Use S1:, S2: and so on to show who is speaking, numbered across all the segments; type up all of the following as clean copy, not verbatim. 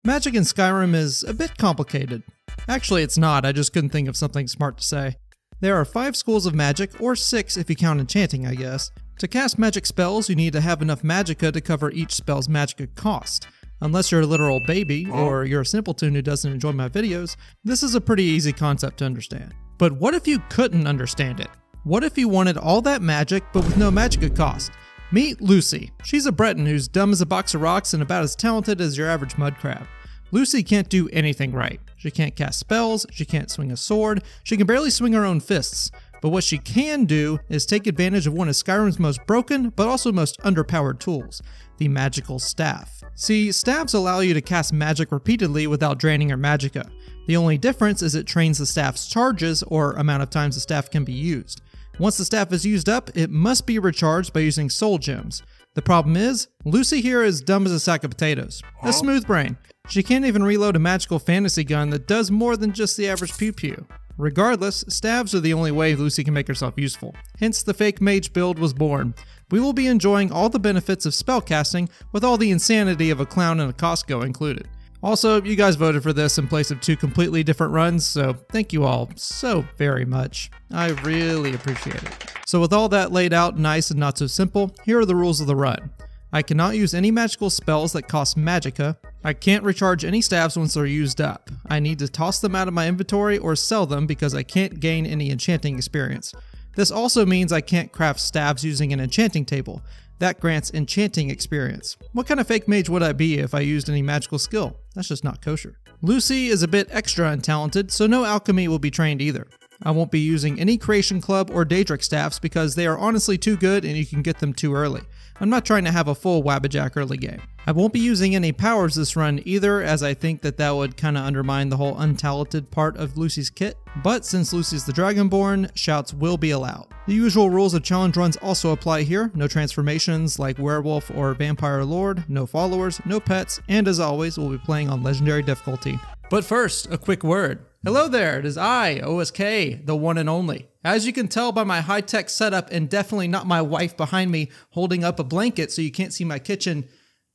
S1: Magic in Skyrim is a bit complicated. Actually, it's not, I just couldn't think of something smart to say. There are 5 schools of magic, or 6 if you count enchanting, I guess. To cast magic spells, you need to have enough magicka to cover each spell's magicka cost. Unless you're a literal baby, or you're a simpleton who doesn't enjoy my videos, this is a pretty easy concept to understand. But what if you couldn't understand it? What if you wanted all that magic, but with no magicka cost? Meet Lucy. She's a Breton who's dumb as a box of rocks and about as talented as your average mud crab. Lucy can't do anything right. She can't cast spells, she can't swing a sword, she can barely swing her own fists. But what she can do is take advantage of one of Skyrim's most broken, but also most underpowered tools, the magical staff. See, staves allow you to cast magic repeatedly without draining your magicka. The only difference is it trains the staff's charges, or amount of times the staff can be used. Once the staff is used up, it must be recharged by using soul gems. The problem is, Lucy here is dumb as a sack of potatoes. A smooth brain. She can't even reload a magical fantasy gun that does more than just the average pew-pew. Regardless, staves are the only way Lucy can make herself useful. Hence the fake mage build was born. We will be enjoying all the benefits of spellcasting with all the insanity of a clown and a Costco included. Also, you guys voted for this in place of 2 completely different runs, so thank you all so very much. I really appreciate it. So with all that laid out nice and not so simple, here are the rules of the run. I cannot use any magical spells that cost magicka. I can't recharge any staves once they're used up. I need to toss them out of my inventory or sell them because I can't gain any enchanting experience. This also means I can't craft staves using an enchanting table. That grants enchanting experience. What kind of fake mage would I be if I used any magical skill? That's just not kosher. Lucy is a bit extra untalented, so no alchemy will be trained either. I won't be using any creation club or Daedric staffs because they are honestly too good and you can get them too early. I'm not trying to have a full wabbajack early game. I won't be using any powers this run either, as I think that would kinda undermine the whole untalented part of Lucy's kit. But since Lucy's the Dragonborn, shouts will be allowed. The usual rules of challenge runs also apply here. No transformations like werewolf or vampire lord, no followers, no pets, and as always, we'll be playing on legendary difficulty. But first, a quick word. Hello there, it is I, OSK, the one and only. As you can tell by my high-tech setup and definitely not my wife behind me holding up a blanket so you can't see my kitchen,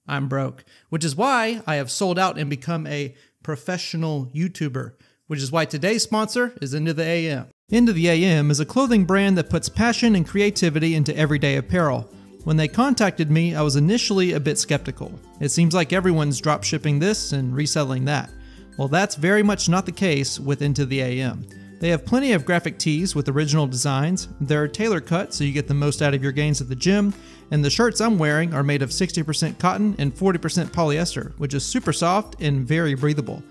S1: I'm broke. Which is why I have sold out and become a professional YouTuber. Which is why today's sponsor is Into the AM. Into the AM is a clothing brand that puts passion and creativity into everyday apparel. When they contacted me, I was initially a bit skeptical. It seems like everyone's drop shipping this and reselling that. Well, that's very much not the case with Into the AM. They have plenty of graphic tees with original designs, they're tailor cut so you get the most out of your gains at the gym, and the shirts I'm wearing are made of 60% cotton and 40% polyester, which is super soft and very breathable.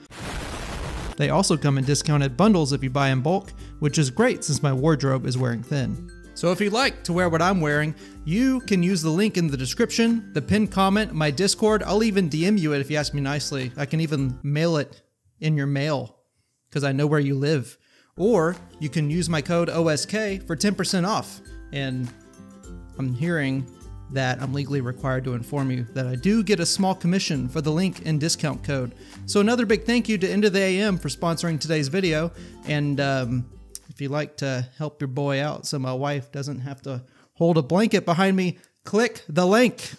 S1: They also come in discounted bundles if you buy in bulk, which is great since my wardrobe is wearing thin. So if you'd like to wear what I'm wearing, you can use the link in the description, the pinned comment, my Discord. I'll even DM you it if you ask me nicely. I can even mail it in your mail because I know where you live. Or you can use my code OSK for 10% off. And I'm hearing that I'm legally required to inform you that I do get a small commission for the link and discount code. So another big thank you to Into the AM for sponsoring today's video. And if you'd like to help your boy out so my wife doesn't have to hold a blanket behind me, click the link.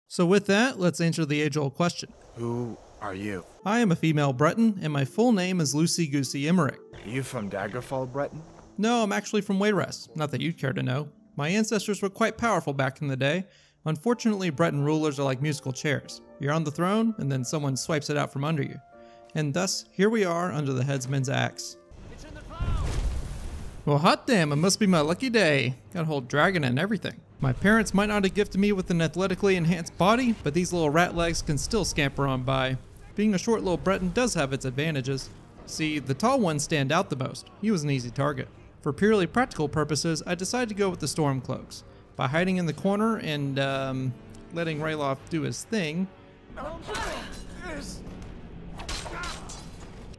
S1: So with that, let's answer the age-old question.
S2: Who are you?
S1: I am a female Breton, and my full name is Lucy Goosey Emmerich.
S2: Are you from Daggerfall, Breton?
S1: No, I'm actually from Wayrest. Not that you'd care to know. My ancestors were quite powerful back in the day. Unfortunately, Breton rulers are like musical chairs. You're on the throne, and then someone swipes it out from under you. And thus, here we are under the headsman's axe.
S3: It's in the clouds.
S1: Well, hot damn, it must be my lucky day. Got a whole dragon and everything. My parents might not have gifted me with an athletically enhanced body, but these little rat legs can still scamper on by. Being a short little Breton does have its advantages. See, the tall ones stand out the most. He was an easy target. For purely practical purposes, I decided to go with the Stormcloaks. By hiding in the corner and letting Rayloff do his thing,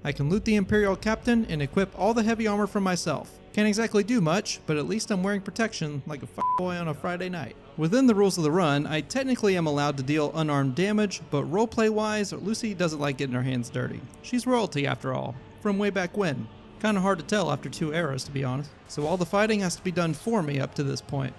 S1: I can loot the Imperial Captain and equip all the heavy armor for myself. Can't exactly do much, but at least I'm wearing protection like a boy on a Friday night. Within the rules of the run, I technically am allowed to deal unarmed damage, but roleplay wise, Lucy doesn't like getting her hands dirty. She's royalty after all, from way back when. Kinda hard to tell after 2 eras to be honest, so all the fighting has to be done for me up to this point.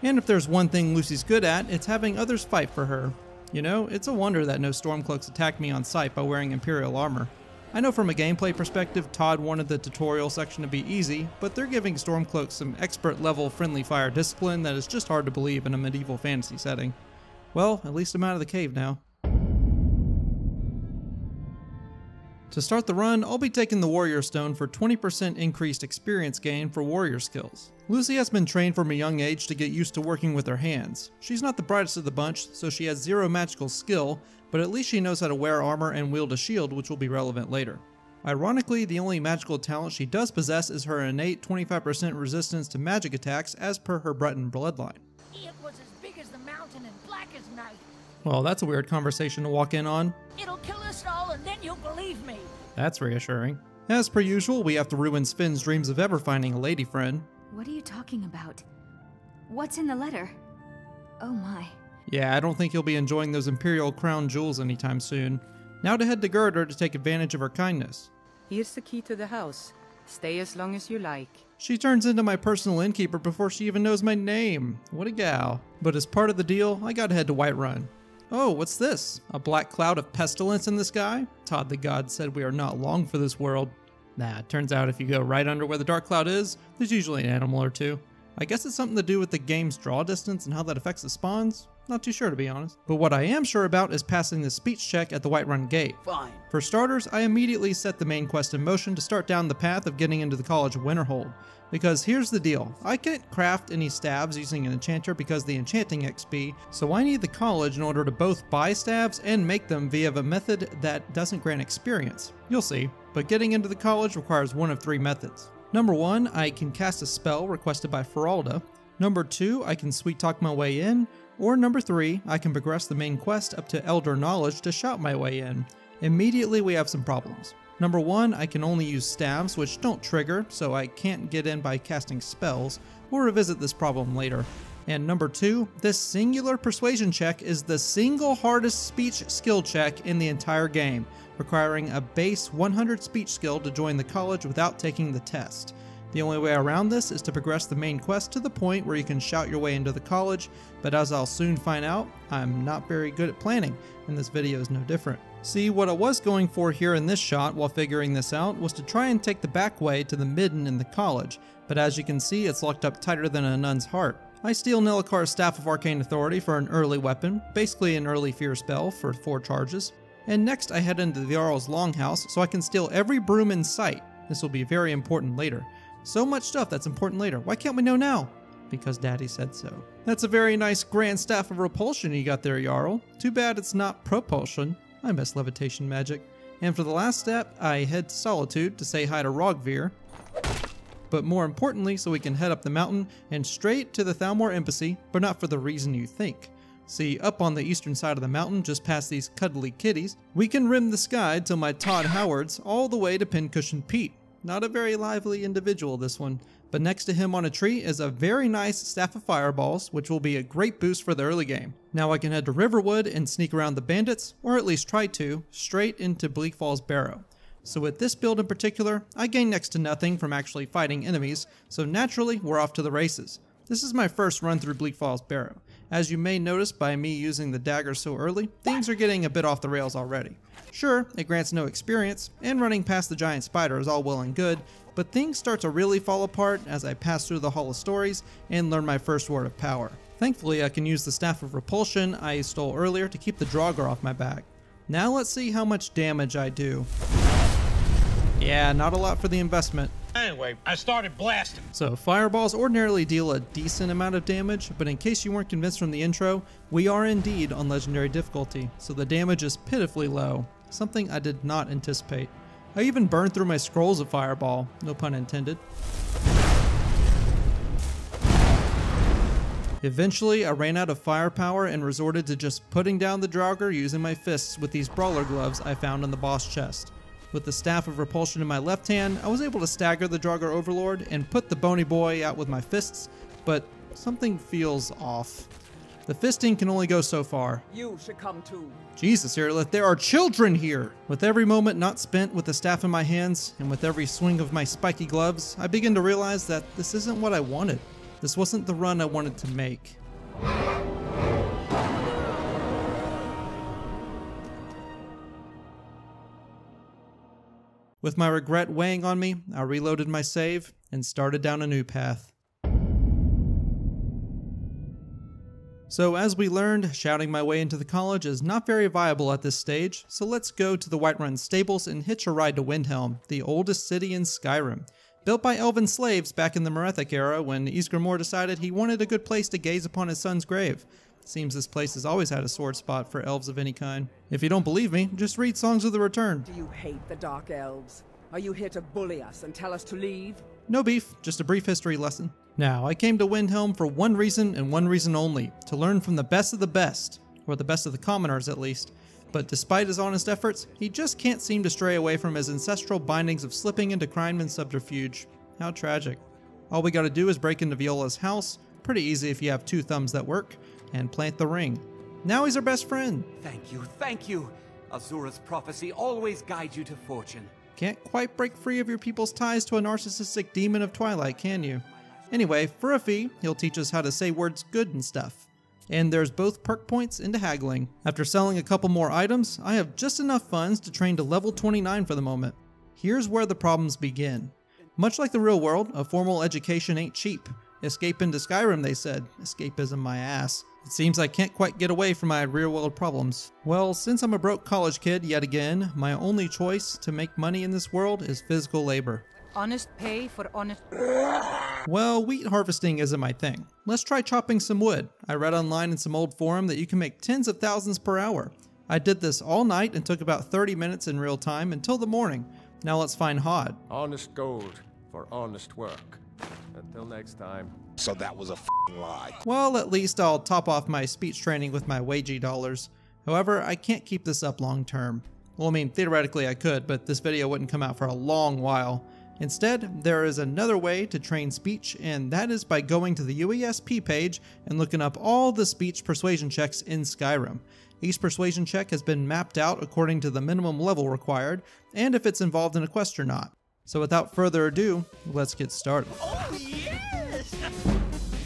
S1: And if there's one thing Lucy's good at, it's having others fight for her. You know, it's a wonder that no Stormcloaks attacked me on sight by wearing Imperial armor. I know from a gameplay perspective, Todd wanted the tutorial section to be easy, but they're giving Stormcloaks some expert level friendly fire discipline that is just hard to believe in a medieval fantasy setting. Well, at least I'm out of the cave now. To start the run, I'll be taking the Warrior Stone for 20% increased experience gain for warrior skills. Lucy has been trained from a young age to get used to working with her hands. She's not the brightest of the bunch, so she has 0 magical skill, but at least she knows how to wear armor and wield a shield, which will be relevant later. Ironically, the only magical talent she does possess is her innate 25% resistance to magic attacks as per her Breton bloodline.
S3: It was as big as the mountain and black as night.
S1: Well, that's a weird conversation to walk in on.
S3: It'll kill us all and then you'll believe me.
S1: That's reassuring. As per usual, we have to ruin Sven's dreams of ever finding a lady friend.
S4: What are you talking about? What's in the letter? Oh my.
S1: Yeah, I don't think he'll be enjoying those Imperial crown jewels anytime soon. Now to head to Gerda to take advantage of her kindness.
S5: Here's the key to the house. Stay as long as you like.
S1: She turns into my personal innkeeper before she even knows my name. What a gal. But as part of the deal, I gotta head to Whiterun. Oh, what's this? A black cloud of pestilence in the sky? Todd the God said we are not long for this world. Nah, it turns out if you go right under where the dark cloud is, there's usually an animal or two. I guess it's something to do with the game's draw distance and how that affects the spawns. Not too sure, to be honest. But what I am sure about is passing the speech check at the Whiterun gate.
S3: Fine.
S1: For starters, I immediately set the main quest in motion to start down the path of getting into the College of Winterhold. Because here's the deal, I can't craft any staves using an enchanter because of the enchanting XP, so I need the college in order to both buy staves and make them via a method that doesn't grant experience. You'll see, but getting into the college requires one of 3 methods. Number 1, I can cast a spell requested by Feralda. Number 2, I can sweet talk my way in. Or number 3, I can progress the main quest up to Elder Knowledge to shout my way in. Immediately we have some problems. Number 1, I can only use staves, which don't trigger, so I can't get in by casting spells. We'll revisit this problem later. And number 2, this singular persuasion check is the single hardest speech skill check in the entire game, requiring a base 100 speech skill to join the college without taking the test. The only way around this is to progress the main quest to the point where you can shout your way into the college, but as I'll soon find out, I'm not very good at planning, and this video is no different. See, what I was going for here in this shot while figuring this out was to try and take the back way to the midden in the college, but as you can see, it's locked up tighter than a nun's heart. I steal Nillikar's Staff of Arcane Authority for an early weapon, basically an early fear spell for 4 charges, and next I head into the Jarl's Longhouse so I can steal every broom in sight. This will be very important later. So much stuff that's important later. Why can't we know now? Because Daddy said so. That's a very nice grand Staff of Repulsion you got there, Jarl. Too bad it's not propulsion. I miss levitation magic. And for the last step, I head to Solitude to say hi to Rogvir. But more importantly, so we can head up the mountain and straight to the Thalmor Embassy, but not for the reason you think. See, up on the eastern side of the mountain, just past these cuddly kitties, we can rim the sky till my Todd Howards all the way to Pincushion Pete. Not a very lively individual, this one. But next to him on a tree is a very nice Staff of Fireballs, which will be a great boost for the early game. Now I can head to Riverwood and sneak around the bandits, or at least try to, straight into Bleak Falls Barrow. So with this build in particular, I gain next to nothing from actually fighting enemies, so naturally we're off to the races. This is my first run through Bleak Falls Barrow. As you may notice by me using the dagger so early, things are getting a bit off the rails already. Sure, it grants no experience, and running past the giant spider is all well and good, but things start to really fall apart as I pass through the Hall of Stories and learn my first word of power. Thankfully, I can use the Staff of Repulsion I stole earlier to keep the Draugr off my back. Now let's see how much damage I do. Yeah, not a lot for the investment.
S6: Anyway, I started blasting.
S1: So fireballs ordinarily deal a decent amount of damage, but in case you weren't convinced from the intro, we are indeed on legendary difficulty, so the damage is pitifully low, something I did not anticipate. I even burned through my scrolls of fireball, no pun intended. Eventually, I ran out of firepower and resorted to just putting down the Draugr using my fists with these brawler gloves I found in the boss chest. With the Staff of Repulsion in my left hand, I was able to stagger the Draugr Overlord and put the bony boy out with my fists, but something feels off. The fisting can only go so far.
S7: You should come too.
S1: Jesus, Irilith, there are children here! With every moment not spent with the staff in my hands, and with every swing of my spiky gloves, I begin to realize that this isn't what I wanted. This wasn't the run I wanted to make. With my regret weighing on me, I reloaded my save and started down a new path. So as we learned, shouting my way into the college is not very viable at this stage, so let's go to the Whiterun stables and hitch a ride to Windhelm, the oldest city in Skyrim. Built by elven slaves back in the Merethic era when Ysgramor decided he wanted a good place to gaze upon his son's grave. Seems this place has always had a sore spot for elves of any kind. If you don't believe me, just read Songs of the Return.
S7: Do you hate the Dark Elves? Are you here to bully us and tell us to leave?
S1: No beef, just a brief history lesson. Now, I came to Windhelm for one reason and one reason only, to learn from the best of the best, or the best of the commoners at least. But despite his honest efforts, he just can't seem to stray away from his ancestral bindings of slipping into crime and subterfuge. How tragic. All we gotta do is break into Viola's house, pretty easy if you have two thumbs that work, and plant the ring. Now he's our best friend.
S8: Thank you, thank you. Azura's prophecy always guides you to fortune.
S1: Can't quite break free of your people's ties to a narcissistic demon of Twilight, can you? Anyway, for a fee, he'll teach us how to say words good and stuff. And there's both perk points into haggling. After selling a couple more items, I have just enough funds to train to level 29 for the moment. Here's where the problems begin. Much like the real world, a formal education ain't cheap. Escape into Skyrim, they said. Escapism my ass. It seems I can't quite get away from my real-world problems. Well, since I'm a broke college kid yet again, my only choice to make money in this world is physical labor.
S5: Honest pay for honest...
S1: Well, wheat harvesting isn't my thing. Let's try chopping some wood. I read online in some old forum that you can make tens of thousands per hour. I did this all night and took about 30 minutes in real time until the morning. Now let's find Hod.
S9: Honest gold for honest work. Until next time.
S10: So that was a f***ing lie.
S1: Well, at least I'll top off my speech training with my wagey dollars. However, I can't keep this up long term. Well, I mean, theoretically I could, but this video wouldn't come out for a long while. Instead, there is another way to train speech, and that is by going to the UESP page and looking up all the speech persuasion checks in Skyrim. Each persuasion check has been mapped out according to the minimum level required, and if it's involved in a quest or not. So without further ado, let's get started.
S8: Oh, yes!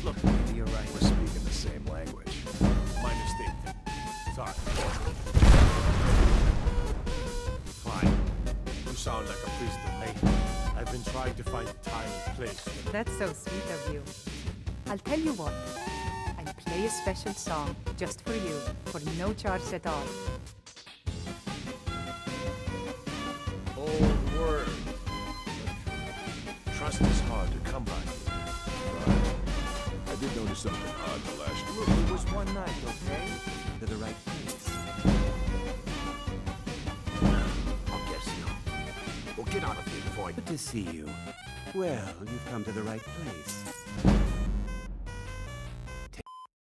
S2: Look, you're right. We're speaking the same language.
S9: My mistake. Sorry. Fine. You sound like a priest to me. I've been trying to find time and place.
S5: That's so sweet of you. I'll tell you what. I'll play a special song just for you, for no charge at all.
S9: Old word. Trust is hard to come by.
S10: Right. I did notice something odd the last
S8: Look, it was one night, okay? To the right place.
S10: I'll guess you. Well, get out of here before I...
S8: Good to see you. Well, you've come to the right place.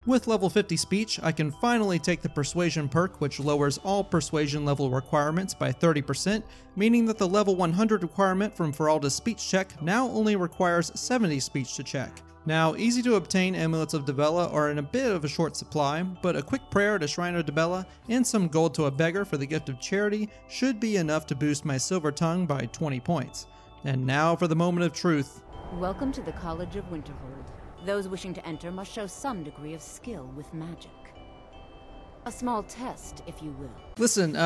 S1: With level 50 speech, I can finally take the persuasion perk, which lowers all persuasion level requirements by 30%, meaning that the level 100 requirement from Feralda's speech check now only requires 70 speech to check. Now, easy to obtain amulets of Dibella are in a bit of a short supply, but a quick prayer to Shrine of Dibella and some gold to a beggar for the gift of charity should be enough to boost my silver tongue by 20 points. And now for the moment of truth.
S11: Welcome to the College of Winterhold. Those wishing to enter must show some degree of skill with magic. A small test, if you will.
S1: Listen,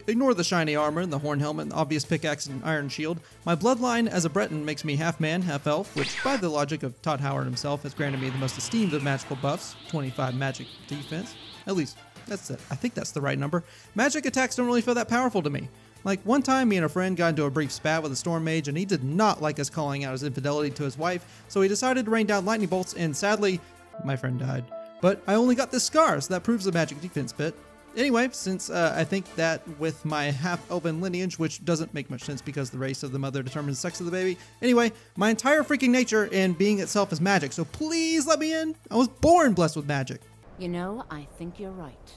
S1: ignore the shiny armor and the horn helmet and the obvious pickaxe and iron shield. My bloodline as a Breton makes me half man, half elf, which by the logic of Todd Howard himself has granted me the most esteemed of magical buffs, 25 magic defense. At least, that's it. I think that's the right number. Magic attacks don't really feel that powerful to me. Like, one time me and a friend got into a brief spat with a storm mage and he did not like us calling out his infidelity to his wife, so he decided to rain down lightning bolts and sadly, my friend died. But I only got this scar, so that proves the magic defense bit. Anyway, since I think that with my half-elven lineage, which doesn't make much sense because the race of the mother determines the sex of the baby, anyway, my entire freaking nature and being itself is magic, so please let me in. I was born blessed with magic.
S11: You know, I think you're right.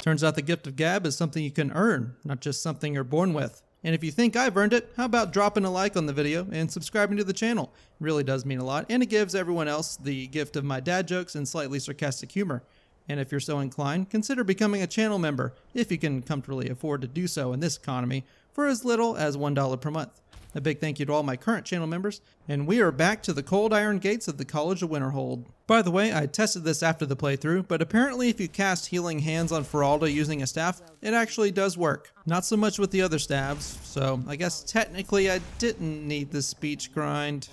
S1: Turns out the gift of gab is something you can earn, not just something you're born with. And if you think I've earned it, how about dropping a like on the video and subscribing to the channel? It really does mean a lot, and it gives everyone else the gift of my dad jokes and slightly sarcastic humor. And if you're so inclined, consider becoming a channel member, if you can comfortably afford to do so in this economy, for as little as $1 per month. A big thank you to all my current channel members, and we are back to the cold iron gates of the College of Winterhold. By the way, I tested this after the playthrough, but apparently if you cast Healing Hands on Feralda using a staff, it actually does work. Not so much with the other staves, so I guess technically I didn't need the speech grind.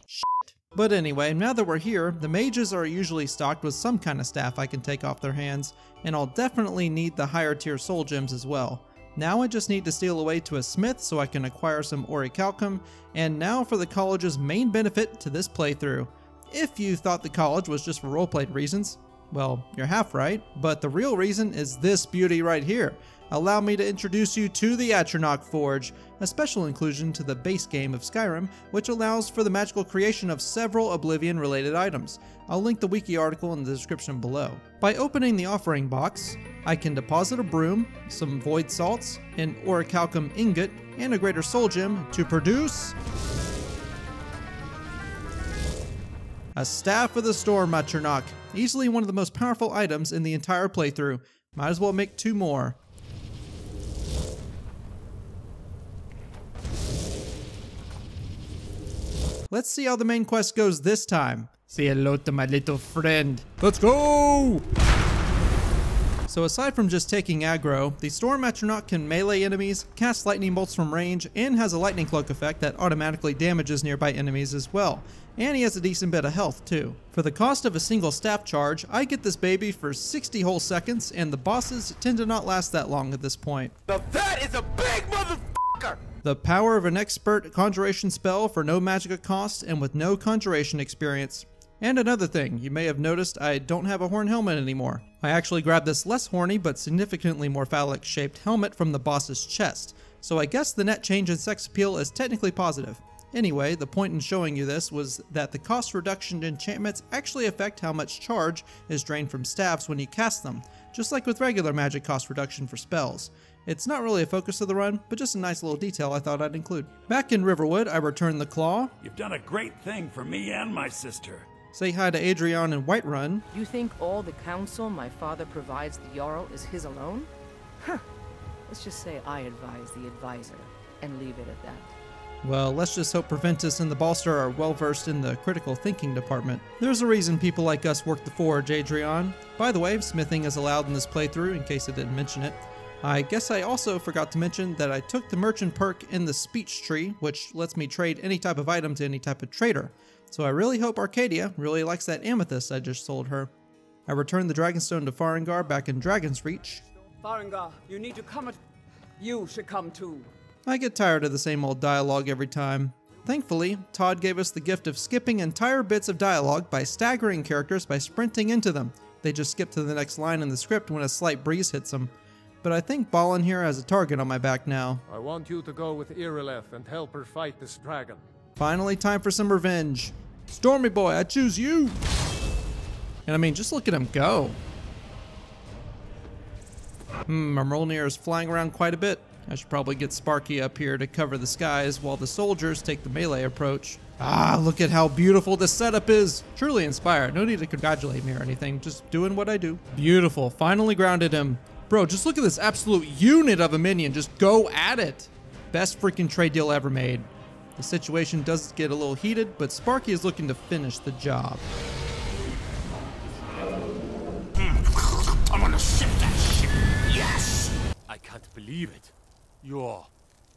S1: Shit. But anyway, now that we're here, the mages are usually stocked with some kind of staff I can take off their hands, and I'll definitely need the higher tier soul gems as well. Now I just need to steal away to a smith so I can acquire some orichalcum, and now for the college's main benefit to this playthrough. If you thought the college was just for roleplay reasons, well, you're half right, but the real reason is this beauty right here. Allow me to introduce you to the Atronach Forge, a special inclusion to the base game of Skyrim, which allows for the magical creation of several Oblivion-related items. I'll link the wiki article in the description below. By opening the offering box, I can deposit a broom, some void salts, an orichalcum ingot, and a greater soul gem to produce a Staff of the Storm Atronach, easily one of the most powerful items in the entire playthrough. Might as well make 2 more. Let's see how the main quest goes this time. Say hello to my little friend. Let's go! So aside from just taking aggro, the Storm Atronach can melee enemies, cast lightning bolts from range, and has a lightning cloak effect that automatically damages nearby enemies as well. And he has a decent bit of health too. For the cost of a single staff charge, I get this baby for 60 whole seconds, and the bosses tend to not last that long at this point.
S8: Now that is a big motherfucker!
S1: The power of an expert conjuration spell for no magicka cost and with no conjuration experience. And another thing, you may have noticed I don't have a horn helmet anymore. I actually grabbed this less horny but significantly more phallic shaped helmet from the boss's chest, so I guess the net change in sex appeal is technically positive. Anyway, the point in showing you this was that the cost reduction enchantments actually affect how much charge is drained from staves when you cast them, just like with regular magic cost reduction for spells. It's not really a focus of the run, but just a nice little detail I thought I'd include. Back in Riverwood, I returned the claw.
S12: You've done a great thing for me and my sister.
S1: Say hi to Adrian in Whiterun.
S13: You think all the counsel my father provides the Jarl is his alone? Huh. Let's just say I advise the advisor, and leave it at that.
S1: Well, let's just hope Preventus and the Balster are well versed in the critical thinking department. There's a reason people like us work the Forge, Adrian. By the way, smithing is allowed in this playthrough, in case I didn't mention it. I guess I also forgot to mention that I took the merchant perk in the speech tree, which lets me trade any type of item to any type of trader. So I really hope Arcadia really likes that amethyst I just sold her. I returned the Dragonstone to Farengar back in Dragon's Reach.
S7: Farengar, you need to come You should come too.
S1: I get tired of the same old dialogue every time. Thankfully, Todd gave us the gift of skipping entire bits of dialogue by staggering characters by sprinting into them. They just skip to the next line in the script when a slight breeze hits them. But I think Balin here has a target on my back now.
S9: I want you to go with Irileth and help her fight this dragon.
S1: Finally, time for some revenge. Stormy boy, I choose you! And I mean, just look at him go. Mjolnir is flying around quite a bit. I should probably get Sparky up here to cover the skies while the soldiers take the melee approach. Ah, look at how beautiful this setup is. Truly inspired. No need to congratulate me or anything. Just doing what I do. Beautiful. Finally grounded him. Bro, just look at this absolute unit of a minion. Just go at it. Best freaking trade deal ever made. The situation does get a little heated, but Sparky is looking to finish the job.
S12: I'm gonna ship that shit. Yes!
S9: I can't believe it. You're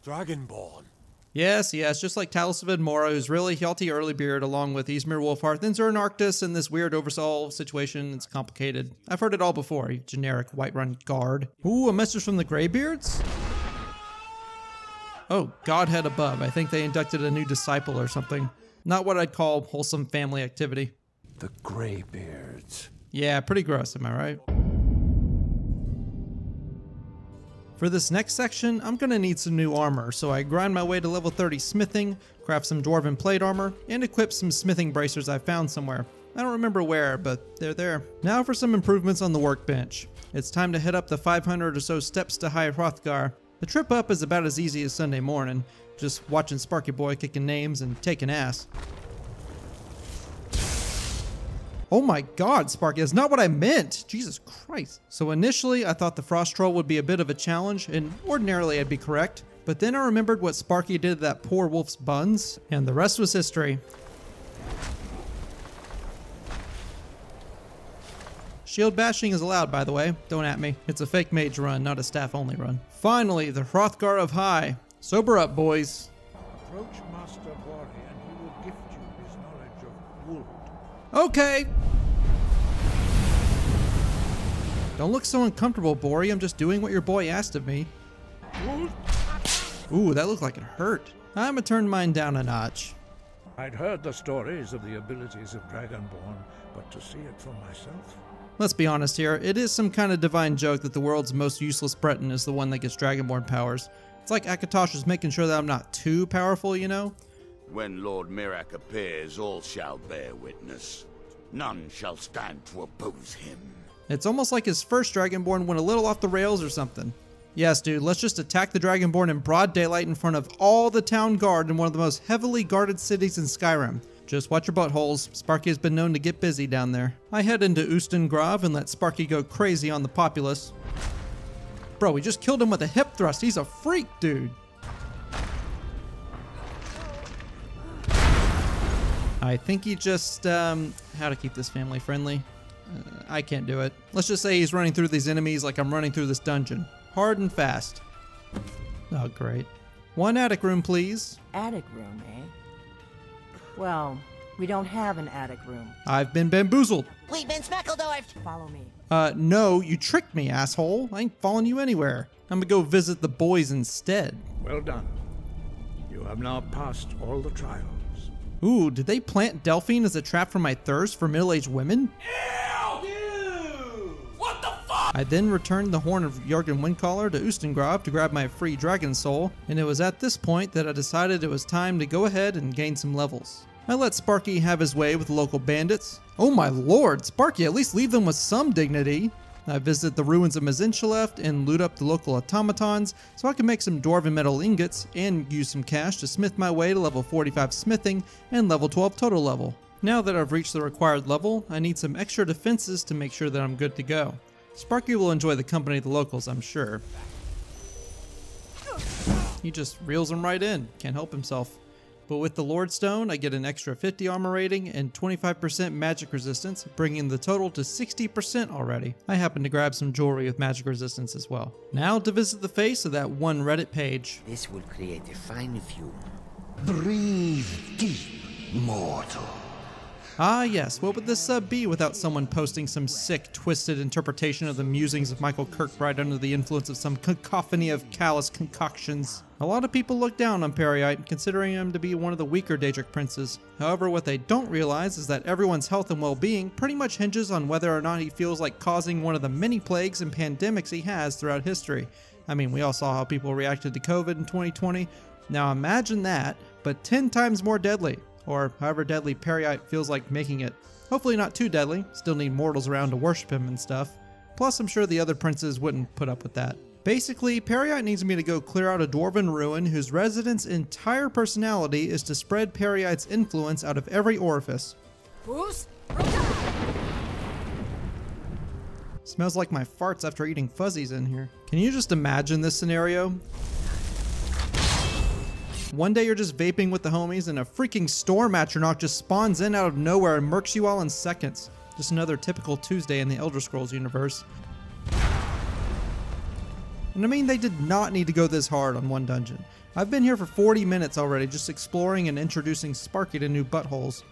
S9: Dragonborn.
S1: Yes, just like Talos of Edmora, who's really Hjalti Earlybeard, along with Ysmir Wolfhearth, and Zern Arctis, and this weird oversoul situation. It's complicated. I've heard it all before, you generic Whiterun guard. Ooh, a message from the Greybeards? Oh, Godhead above. I think they inducted a new disciple or something. Not what I'd call wholesome family activity.
S2: The Greybeards.
S1: Yeah, pretty gross, am I right? For this next section, I'm gonna need some new armor, so I grind my way to level 30 smithing, craft some dwarven plate armor, and equip some smithing bracers I found somewhere. I don't remember where, but they're there. Now for some improvements on the workbench. It's time to head up the 500 or so steps to High Hrothgar. The trip up is about as easy as Sunday morning, just watching Sparky Boy kicking names and taking ass. Oh my god, Sparky, that's not what I meant! Jesus Christ. So initially, I thought the Frost Troll would be a bit of a challenge, and ordinarily I'd be correct, But then I remembered what Sparky did to that poor wolf's buns, and the rest was history. Shield bashing is allowed, by the way. Don't at me. It's a fake mage run, not a staff-only run. Finally, the Hrothgar of High. Sober up, boys.
S9: Approach Master Bori and he will gift you his knowledge of wood.
S1: Okay. Don't look so uncomfortable, Bori. I'm just doing what your boy asked of me. Ooh, that looked like it hurt. I'm gonna turn mine down a notch.
S9: I'd heard the stories of the abilities of Dragonborn, but to see it for myself...
S1: Let's be honest here, it is some kind of divine joke that the world's most useless Breton is the one that gets Dragonborn powers. It's like Akatosh is making sure that I'm not too powerful, you know?
S14: When Lord Mirak appears, all shall bear witness. None shall stand to oppose him.
S1: It's almost like his first Dragonborn went a little off the rails or something. Yes, dude, let's just attack the Dragonborn in broad daylight in front of all the town guard in one of the most heavily guarded cities in Skyrim. Just watch your buttholes. Sparky has been known to get busy down there. I head into Ustengrav and let Sparky go crazy on the populace. Bro, we just killed him with a hip thrust. He's a freak, dude. I think he just, how to keep this family friendly. I can't do it. Let's just say he's running through these enemies like I'm running through this dungeon. Hard and fast. Oh, great. One attic room, please.
S15: Attic room, eh? Well, we don't have an attic room.
S1: I've been bamboozled.
S15: We've been speckledorfed. Follow me.
S1: No, you tricked me, asshole. I ain't following you anywhere. I'm gonna go visit the boys instead.
S9: Well done. You have now passed all the trials.
S1: Ooh, did they plant Delphine as a trap for my thirst for middle-aged women?
S12: What the fuck?
S1: I then returned the Horn of Jurgen Windcaller to Ustengrav to grab my free dragon soul, and it was at this point that I decided it was time to go ahead and gain some levels. I let Sparky have his way with the local bandits. Oh my lord, Sparky, at least leave them with some dignity. I visit the ruins of Mazincheleft and loot up the local automatons so I can make some dwarven metal ingots and use some cash to smith my way to level 45 smithing and level 12 total level. Now that I've reached the required level, I need some extra defenses to make sure that I'm good to go. Sparky will enjoy the company of the locals, I'm sure. He just reels them right in, can't help himself. But with the Lord Stone, I get an extra 50 armor rating and 25% magic resistance, bringing the total to 60% already. I happen to grab some jewelry with magic resistance as well. Now to visit the face of that one Reddit page.
S16: This will create a fine view. Breathe deep, mortal.
S1: Ah yes, what would this sub be without someone posting some sick, twisted interpretation of the musings of Michael Kirkbride under the influence of some cacophony of callous concoctions? A lot of people look down on Periite, considering him to be one of the weaker Daedric princes. However, what they don't realize is that everyone's health and well-being pretty much hinges on whether or not he feels like causing one of the many plagues and pandemics he has throughout history. I mean, we all saw how people reacted to COVID in 2020. Now imagine that, but 10 times more deadly. Or however deadly Periite feels like making it. Hopefully not too deadly, still need mortals around to worship him and stuff. Plus I'm sure the other princes wouldn't put up with that. Basically, Periite needs me to go clear out a dwarven ruin whose resident's entire personality is to spread Periite's influence out of every orifice. Smells like my farts after eating fuzzies in here. Can you just imagine this scenario? One day you're just vaping with the homies and a freaking storm atronach just spawns in out of nowhere and murks you all in seconds. Just another typical Tuesday in the Elder Scrolls universe. And I mean, they did not need to go this hard on one dungeon. I've been here for 40 minutes already just exploring and introducing Sparky to new buttholes.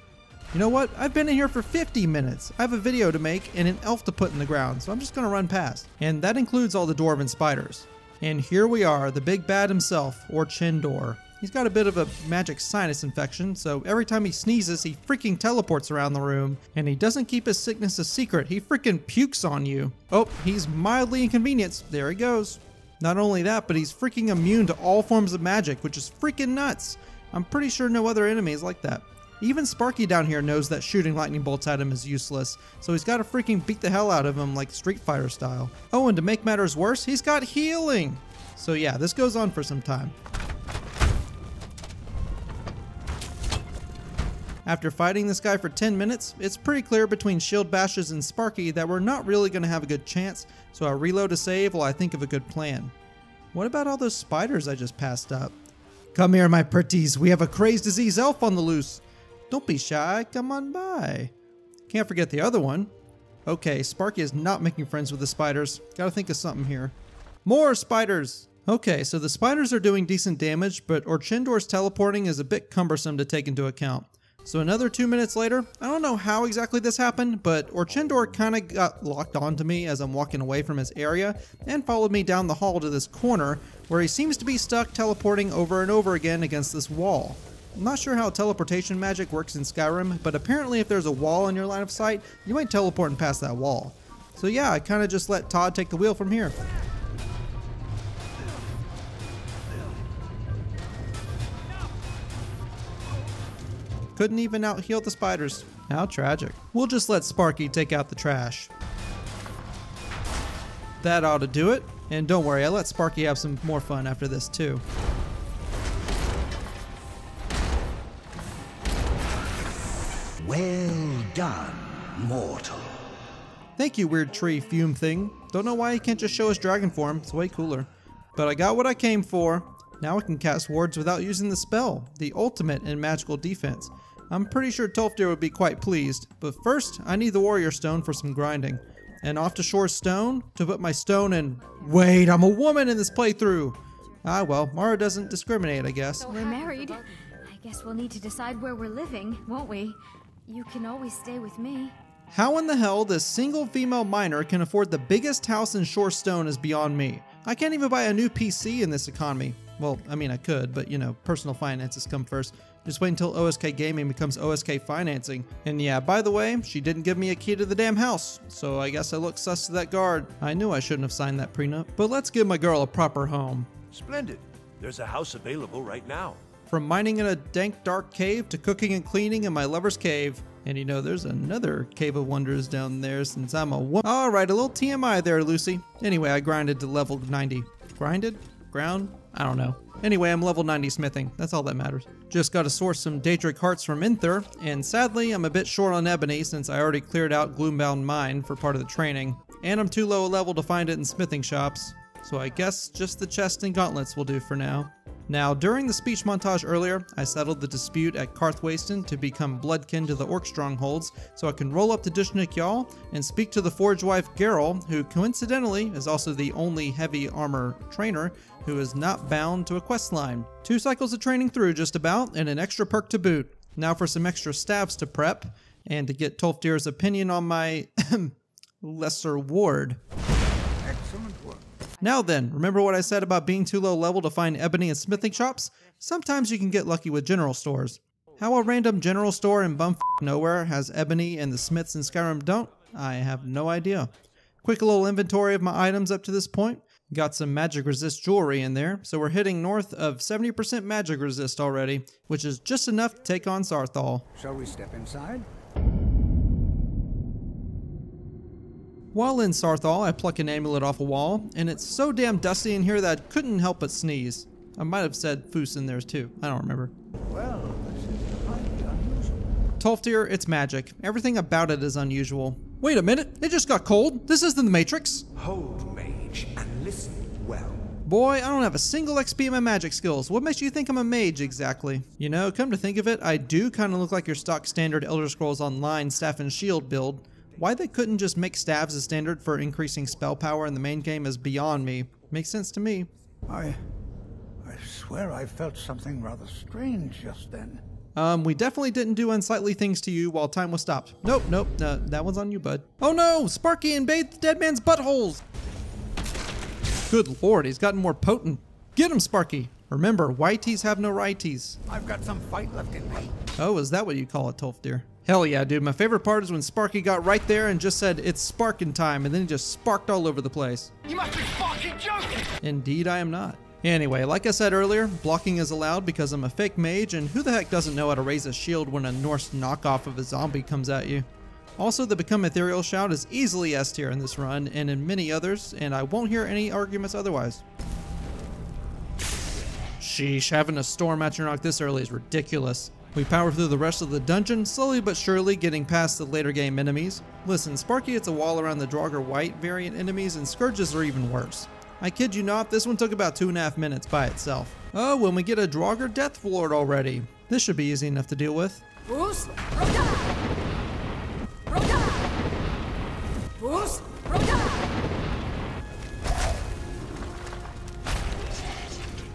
S1: You know what? I've been in here for 50 minutes. I have a video to make and an elf to put in the ground, so I'm just gonna run past. And that includes all the dwarven spiders. And here we are, the big bad himself, or Chendor. He's got a bit of a magic sinus infection, so every time he sneezes, he freaking teleports around the room, and he doesn't keep his sickness a secret. He freaking pukes on you. Oh, he's mildly inconvenienced. There he goes. Not only that, but he's freaking immune to all forms of magic, which is freaking nuts. I'm pretty sure no other enemy is like that. Even Sparky down here knows that shooting lightning bolts at him is useless, so he's got to freaking beat the hell out of him like Street Fighter style. Oh, and to make matters worse, he's got healing. So yeah, this goes on for some time. After fighting this guy for 10 minutes, it's pretty clear between shield bashes and Sparky that we're not really going to have a good chance, so I reload a save while I think of a good plan. What about all those spiders I just passed up? Come here, my pretties. We have a crazed disease elf on the loose. Don't be shy. Come on by. Can't forget the other one. Okay, Sparky is not making friends with the spiders. Gotta think of something here. More spiders! Okay, so the spiders are doing decent damage, but Orchindor's teleporting is a bit cumbersome to take into account. So another 2 minutes later, I don't know how exactly this happened, but Orchindor kinda got locked onto me as I'm walking away from his area and followed me down the hall to this corner where he seems to be stuck teleporting over and over again against this wall. I'm not sure how teleportation magic works in Skyrim, but apparently if there's a wall in your line of sight, you ain't teleporting past that wall. So yeah, I kinda just let Todd take the wheel from here. Couldn't even out-heal the spiders. How tragic. We'll just let Sparky take out the trash. That ought to do it. And don't worry, I let Sparky have some more fun after this too.
S16: Well done, mortal.
S1: Thank you, weird tree fume thing. Don't know why he can't just show us dragon form. It's way cooler. But I got what I came for. Now I can cast wards without using the spell. The ultimate in magical defense. I'm pretty sure Tolfdir would be quite pleased. But first, I need the warrior stone for some grinding. And off to Shore Stone to put my stone in. Wait, I'm a woman in this playthrough. Ah well, Mara doesn't discriminate, I guess.
S4: We're married. I guess we'll need to decide where we're living, won't we? You can always stay with me.
S1: How in the hell this single female miner can afford the biggest house in Shore Stone is beyond me. I can't even buy a new PC in this economy. Well, I mean I could, but you know, personal finances come first. Just wait until OSK Gaming becomes OSK Financing. And yeah, by the way, she didn't give me a key to the damn house, so I guess I look sus to that guard. I knew I shouldn't have signed that prenup. But let's give my girl a proper home.
S9: Splendid. There's a house available right now.
S1: From mining in a dank dark cave to cooking and cleaning in my lover's cave. And you know, there's another cave of wonders down there since I'm a woman. Alright, a little TMI there, Lucy. Anyway, I grinded to level 90. Grinded? Ground? I don't know. Anyway, I'm level 90 smithing. That's all that matters. Just gotta source some Daedric hearts from Inther, and sadly, I'm a bit short on ebony since I already cleared out Gloombound Mine for part of the training. And I'm too low a level to find it in smithing shops. So I guess just the chest and gauntlets will do for now. Now, during the speech montage earlier, I settled the dispute at Karthwasten to become bloodkin to the orc strongholds, so I can roll up to Dushnik Jarl and speak to the forge wife Geralt, who coincidentally is also the only heavy armor trainer who is not bound to a quest line. 2 cycles of training through just about, and an extra perk to boot. Now for some extra staves to prep, and to get Tolfdir's opinion on my lesser ward.
S2: Excellent work.
S1: Now then, remember what I said about being too low level to find ebony in smithing shops? Sometimes you can get lucky with general stores. How a random general store in bumf nowhere has ebony and the smiths in Skyrim don't? I have no idea. Quick little inventory of my items up to this point. Got some magic resist jewelry in there, so we're hitting north of 70% magic resist already, which is just enough to take on Sarthal.
S2: Shall we step inside?
S1: While in Sarthal, I pluck an amulet off a wall, and it's so damn dusty in here that I couldn't help but sneeze. I might have said foos in there too, I don't remember.
S2: Well, this is highly unusual.
S1: Tolfdir, it's magic. Everything about it is unusual. Wait a minute, it just got cold. This isn't the Matrix.
S16: Hold, mage, and listen well.
S1: Boy, I don't have a single XP in my magic skills. What makes you think I'm a mage exactly? You know, come to think of it, I do kind of look like your stock standard Elder Scrolls Online staff and shield build. Why they couldn't just make staves a standard for increasing spell power in the main game is beyond me. Makes sense to me.
S2: I swear I felt something rather strange just then.
S1: We definitely didn't do unsightly things to you while time was stopped. Nope, that one's on you, bud. Oh no, Sparky invades the dead man's buttholes! Good lord, he's gotten more potent. Get him, Sparky! Remember, whiteys have no righties.
S2: I've got some fight left in me.
S1: Oh, is that what you call it, Tolfdir? Hell yeah, dude. My favorite part is when Sparky got right there and just said, it's sparking time, and then he just sparked all over the place.
S12: You must be fucking joking!
S1: Indeed, I am not. Anyway, like I said earlier, blocking is allowed because I'm a fake mage, and who the heck doesn't know how to raise a shield when a Norse knockoff of a zombie comes at you? Also, the Become Ethereal shout is easily S tier in this run, and in many others, and I won't hear any arguments otherwise. Sheesh, having a storm Atronach this early is ridiculous. We power through the rest of the dungeon, slowly but surely getting past the later game enemies. Listen, Sparky hits a wall around the Draugr White variant enemies, and Scourges are even worse. I kid you not, this one took about 2.5 minutes by itself. Oh, when we get a Draugr Death Lord already. This should be easy enough to deal with.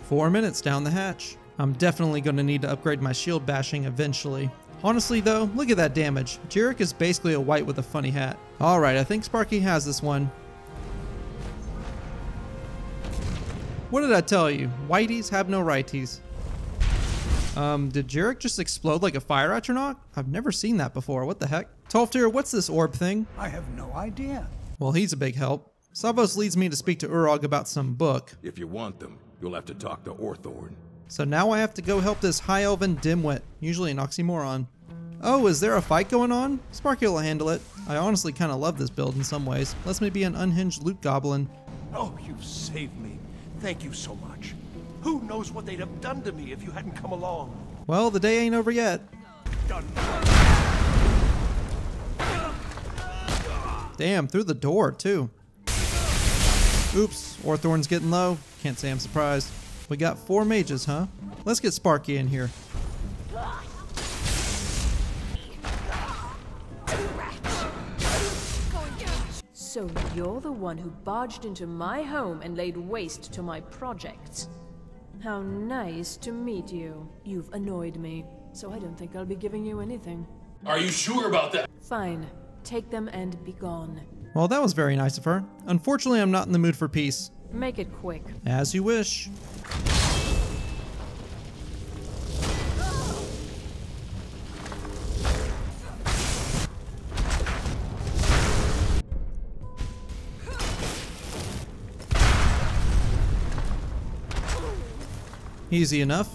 S1: 4 minutes down the hatch. I'm definitely going to need to upgrade my shield bashing eventually. Honestly though, look at that damage. Daedric is basically a white with a funny hat. Alright, I think Sparky has this one. What did I tell you? Whiteys have no righties. Did Daedric just explode like a fire atronach? I've never seen that before. What the heck? Tolftir, what's this orb thing?
S2: I have no idea.
S1: Well, he's a big help. Savos leads me to speak to Urog about some book.
S10: If you want them, you'll have to talk to Orthorn.
S1: So now I have to go help this high elven dimwit, usually an oxymoron. Oh, is there a fight going on? Sparky will handle it. I honestly kind of love this build in some ways. Lets me be an unhinged loot goblin.
S9: Oh, you've saved me. Thank you so much. Who knows what they'd have done to me if you hadn't come along?
S1: Well, the day ain't over yet. Damn, through the door, too. Oops, Orthorn's getting low. Can't say I'm surprised. We got 4 mages, huh? Let's get Sparky in here.
S17: So you're the one who barged into my home and laid waste to my projects. How nice to meet you. You've annoyed me, so I don't think I'll be giving you anything.
S12: Are you sure about that?
S17: Fine. Take them and be gone.
S1: Well, that was very nice of her. Unfortunately, I'm not in the mood for peace.
S17: Make it quick.
S1: As you wish. Easy enough.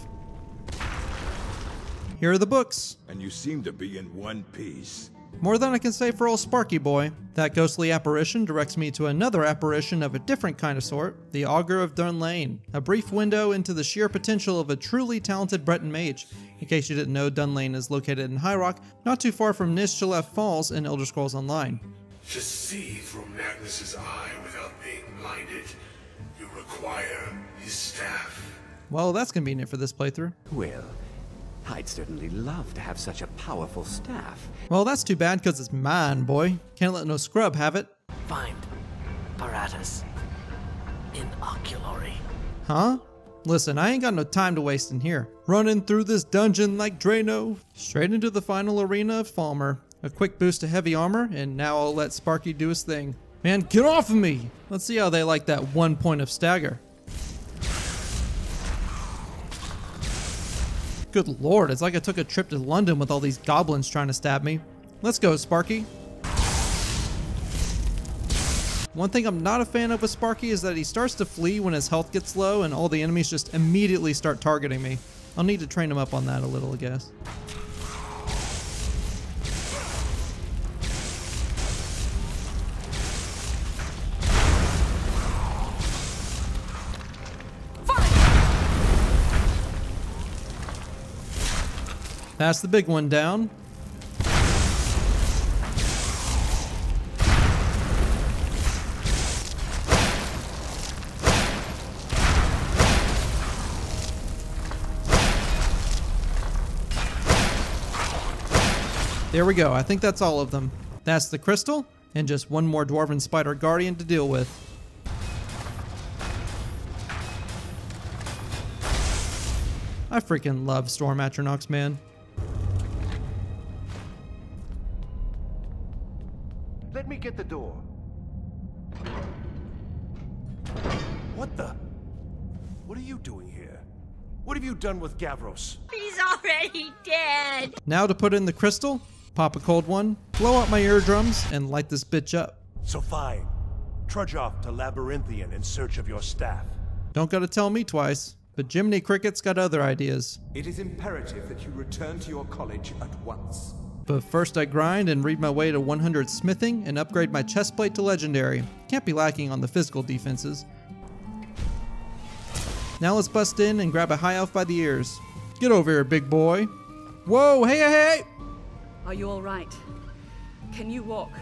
S1: Here are the books.
S10: And you seem to be in one piece.
S1: More than I can say for old Sparky boy. That ghostly apparition directs me to another apparition of a different kind of sort, the Augur of Dunlane, a brief window into the sheer potential of a truly talented Breton mage. In case you didn't know, Dunlane is located in High Rock, not too far from Nishchalef Falls in Elder Scrolls Online.
S18: To see through Magnus's eye without being blinded, you require his staff.
S1: Well, that's convenient for this playthrough.
S8: Well, I'd certainly love to have such a powerful staff.
S1: Well, that's too bad because it's mine, boy. Can't let no scrub have it.
S19: Find Paratus in Oculary.
S1: Huh? Listen, I ain't got no time to waste in here. Running through this dungeon like Drano. Straight into the final arena of Falmer. A quick boost to heavy armor, and now I'll let Sparky do his thing. Man, get off of me! Let's see how they like that 1 point of stagger. Good lord, it's like I took a trip to London with all these goblins trying to stab me. Let's go, Sparky. One thing I'm not a fan of with Sparky is that he starts to flee when his health gets low and all the enemies just immediately start targeting me. I'll need to train him up on that a little, I guess. That's the big one down. There we go. I think that's all of them. That's the crystal, and just one more Dwarven Spider Guardian to deal with. I freaking love Storm Atronachs, man.
S9: Let me get the door. What the? What are you doing here? What have you done with Gavros?
S3: He's already dead.
S1: Now to put in the crystal, pop a cold one, blow out my eardrums, and light this bitch up.
S9: So fine. Trudge off to Labyrinthian in search of your staff.
S1: Don't gotta tell me twice, but Jiminy Cricket's got other ideas.
S8: It is imperative that you return to your college at once.
S1: But first I grind and read my way to 100 smithing and upgrade my chestplate to legendary. Can't be lacking on the physical defenses. Now let's bust in and grab a high elf by the ears. Get over here, big boy. Whoa, hey, hey, hey!
S20: Are you all right? Can you walk?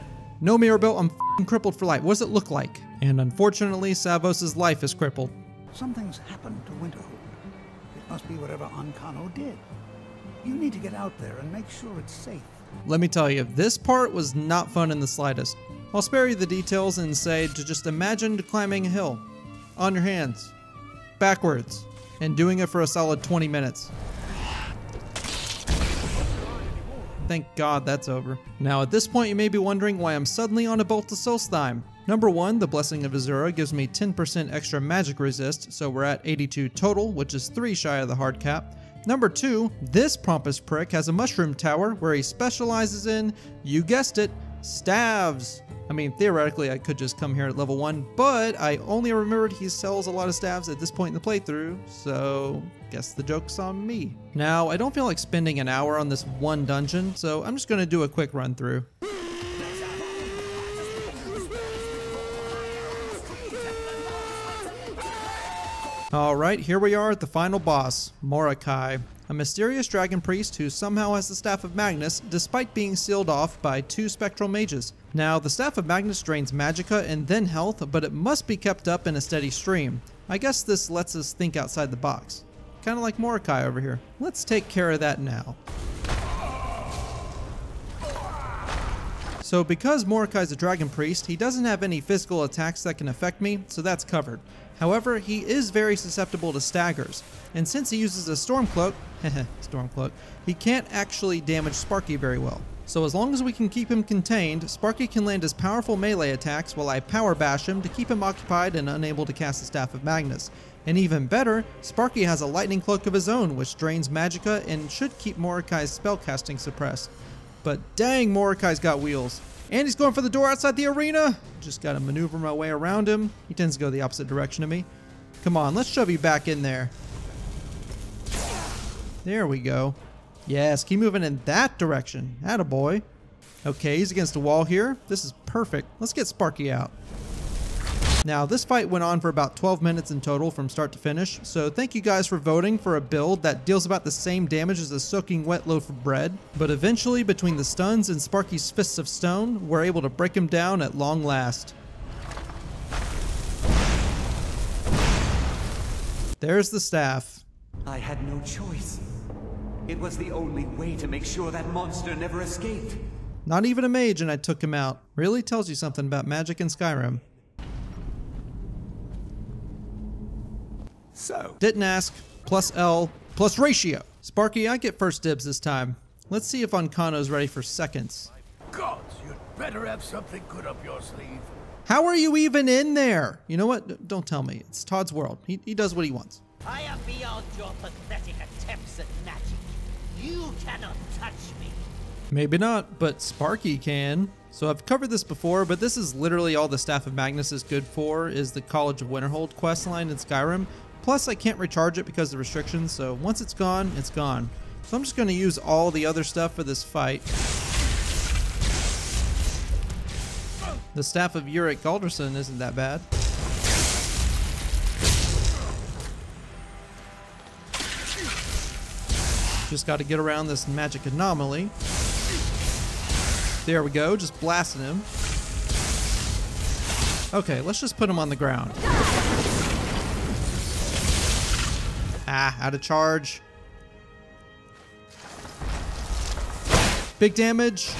S1: No, Mirabelle, I'm f***ing crippled for life. What does it look like? And unfortunately, Savos' life is crippled.
S2: Something's happened to Winterhold. It must be whatever Ancano did. You need to get out there and make sure it's safe.
S1: Let me tell you, this part was not fun in the slightest. I'll spare you the details and say to just imagine climbing a hill. On your hands. Backwards. And doing it for a solid 20 minutes. Thank God that's over. Now at this point you may be wondering why I'm suddenly on a Bolt to Solstheim. Number 1, the Blessing of Azura gives me 10% extra magic resist, so we're at 82 total, which is 3 shy of the hard cap. Number 2, this pompous prick has a mushroom tower where he specializes in, you guessed it, staves. I mean, theoretically I could just come here at level 1, but I only remembered he sells a lot of staves at this point in the playthrough, so guess the joke's on me. Now, I don't feel like spending an hour on this one dungeon, so I'm just going to do a quick run through. Alright, here we are at the final boss, Mordecai, a mysterious dragon priest who somehow has the Staff of Magnus despite being sealed off by 2 spectral mages. Now, the Staff of Magnus drains magicka and then health, but it must be kept up in a steady stream. I guess this lets us think outside the box. Kinda like Mordecai over here. Let's take care of that now. So because Mordecai's a dragon priest, he doesn't have any physical attacks that can affect me, so that's covered. However, he is very susceptible to staggers, and since he uses a Stormcloak, Stormcloak, he can't actually damage Sparky very well. So as long as we can keep him contained, Sparky can land his powerful melee attacks while I power bash him to keep him occupied and unable to cast the Staff of Magnus. And even better, Sparky has a lightning cloak of his own which drains magicka and should keep Mordecai's spellcasting suppressed. But dang, Mordecai's got wheels. And he's going for the door outside the arena. Just gotta maneuver my way around him. He tends to go the opposite direction of me. Come on, let's shove you back in there. There we go. Yes, keep moving in that direction. Attaboy. Okay, he's against a wall here. This is perfect. Let's get Sparky out. Now, this fight went on for about 12 minutes in total from start to finish, so thank you guys for voting for a build that deals about the same damage as a soaking wet loaf of bread. But eventually, between the stuns and Sparky's fists of stone, we're able to break him down at long last. There's the staff.
S8: I had no choice. It was the only way to make sure that monster never escaped.
S1: Not even a mage and I took him out. Really tells you something about magic in Skyrim.
S8: So.
S1: Didn't ask. Plus L. Plus ratio. Sparky, I get first dibs this time. Let's see if Ancano's ready for seconds.
S12: Gods, you'd better have something good up your sleeve.
S1: How are you even in there? You know what? Don't tell me. It's Todd's world. He does what he wants.
S20: I am beyond your pathetic attempts at magic. You cannot touch me.
S1: Maybe not, but Sparky can. So I've covered this before, but this is literally all the Staff of Magnus is good for, is the College of Winterhold questline in Skyrim. Plus I can't recharge it because of the restrictions, so once it's gone, it's gone. So I'm just going to use all the other stuff for this fight. The Staff of Uric Galderson isn't that bad. Just got to get around this magic anomaly. There we go, just blasting him. Okay, let's just put him on the ground. Ah, out of charge. Big damage.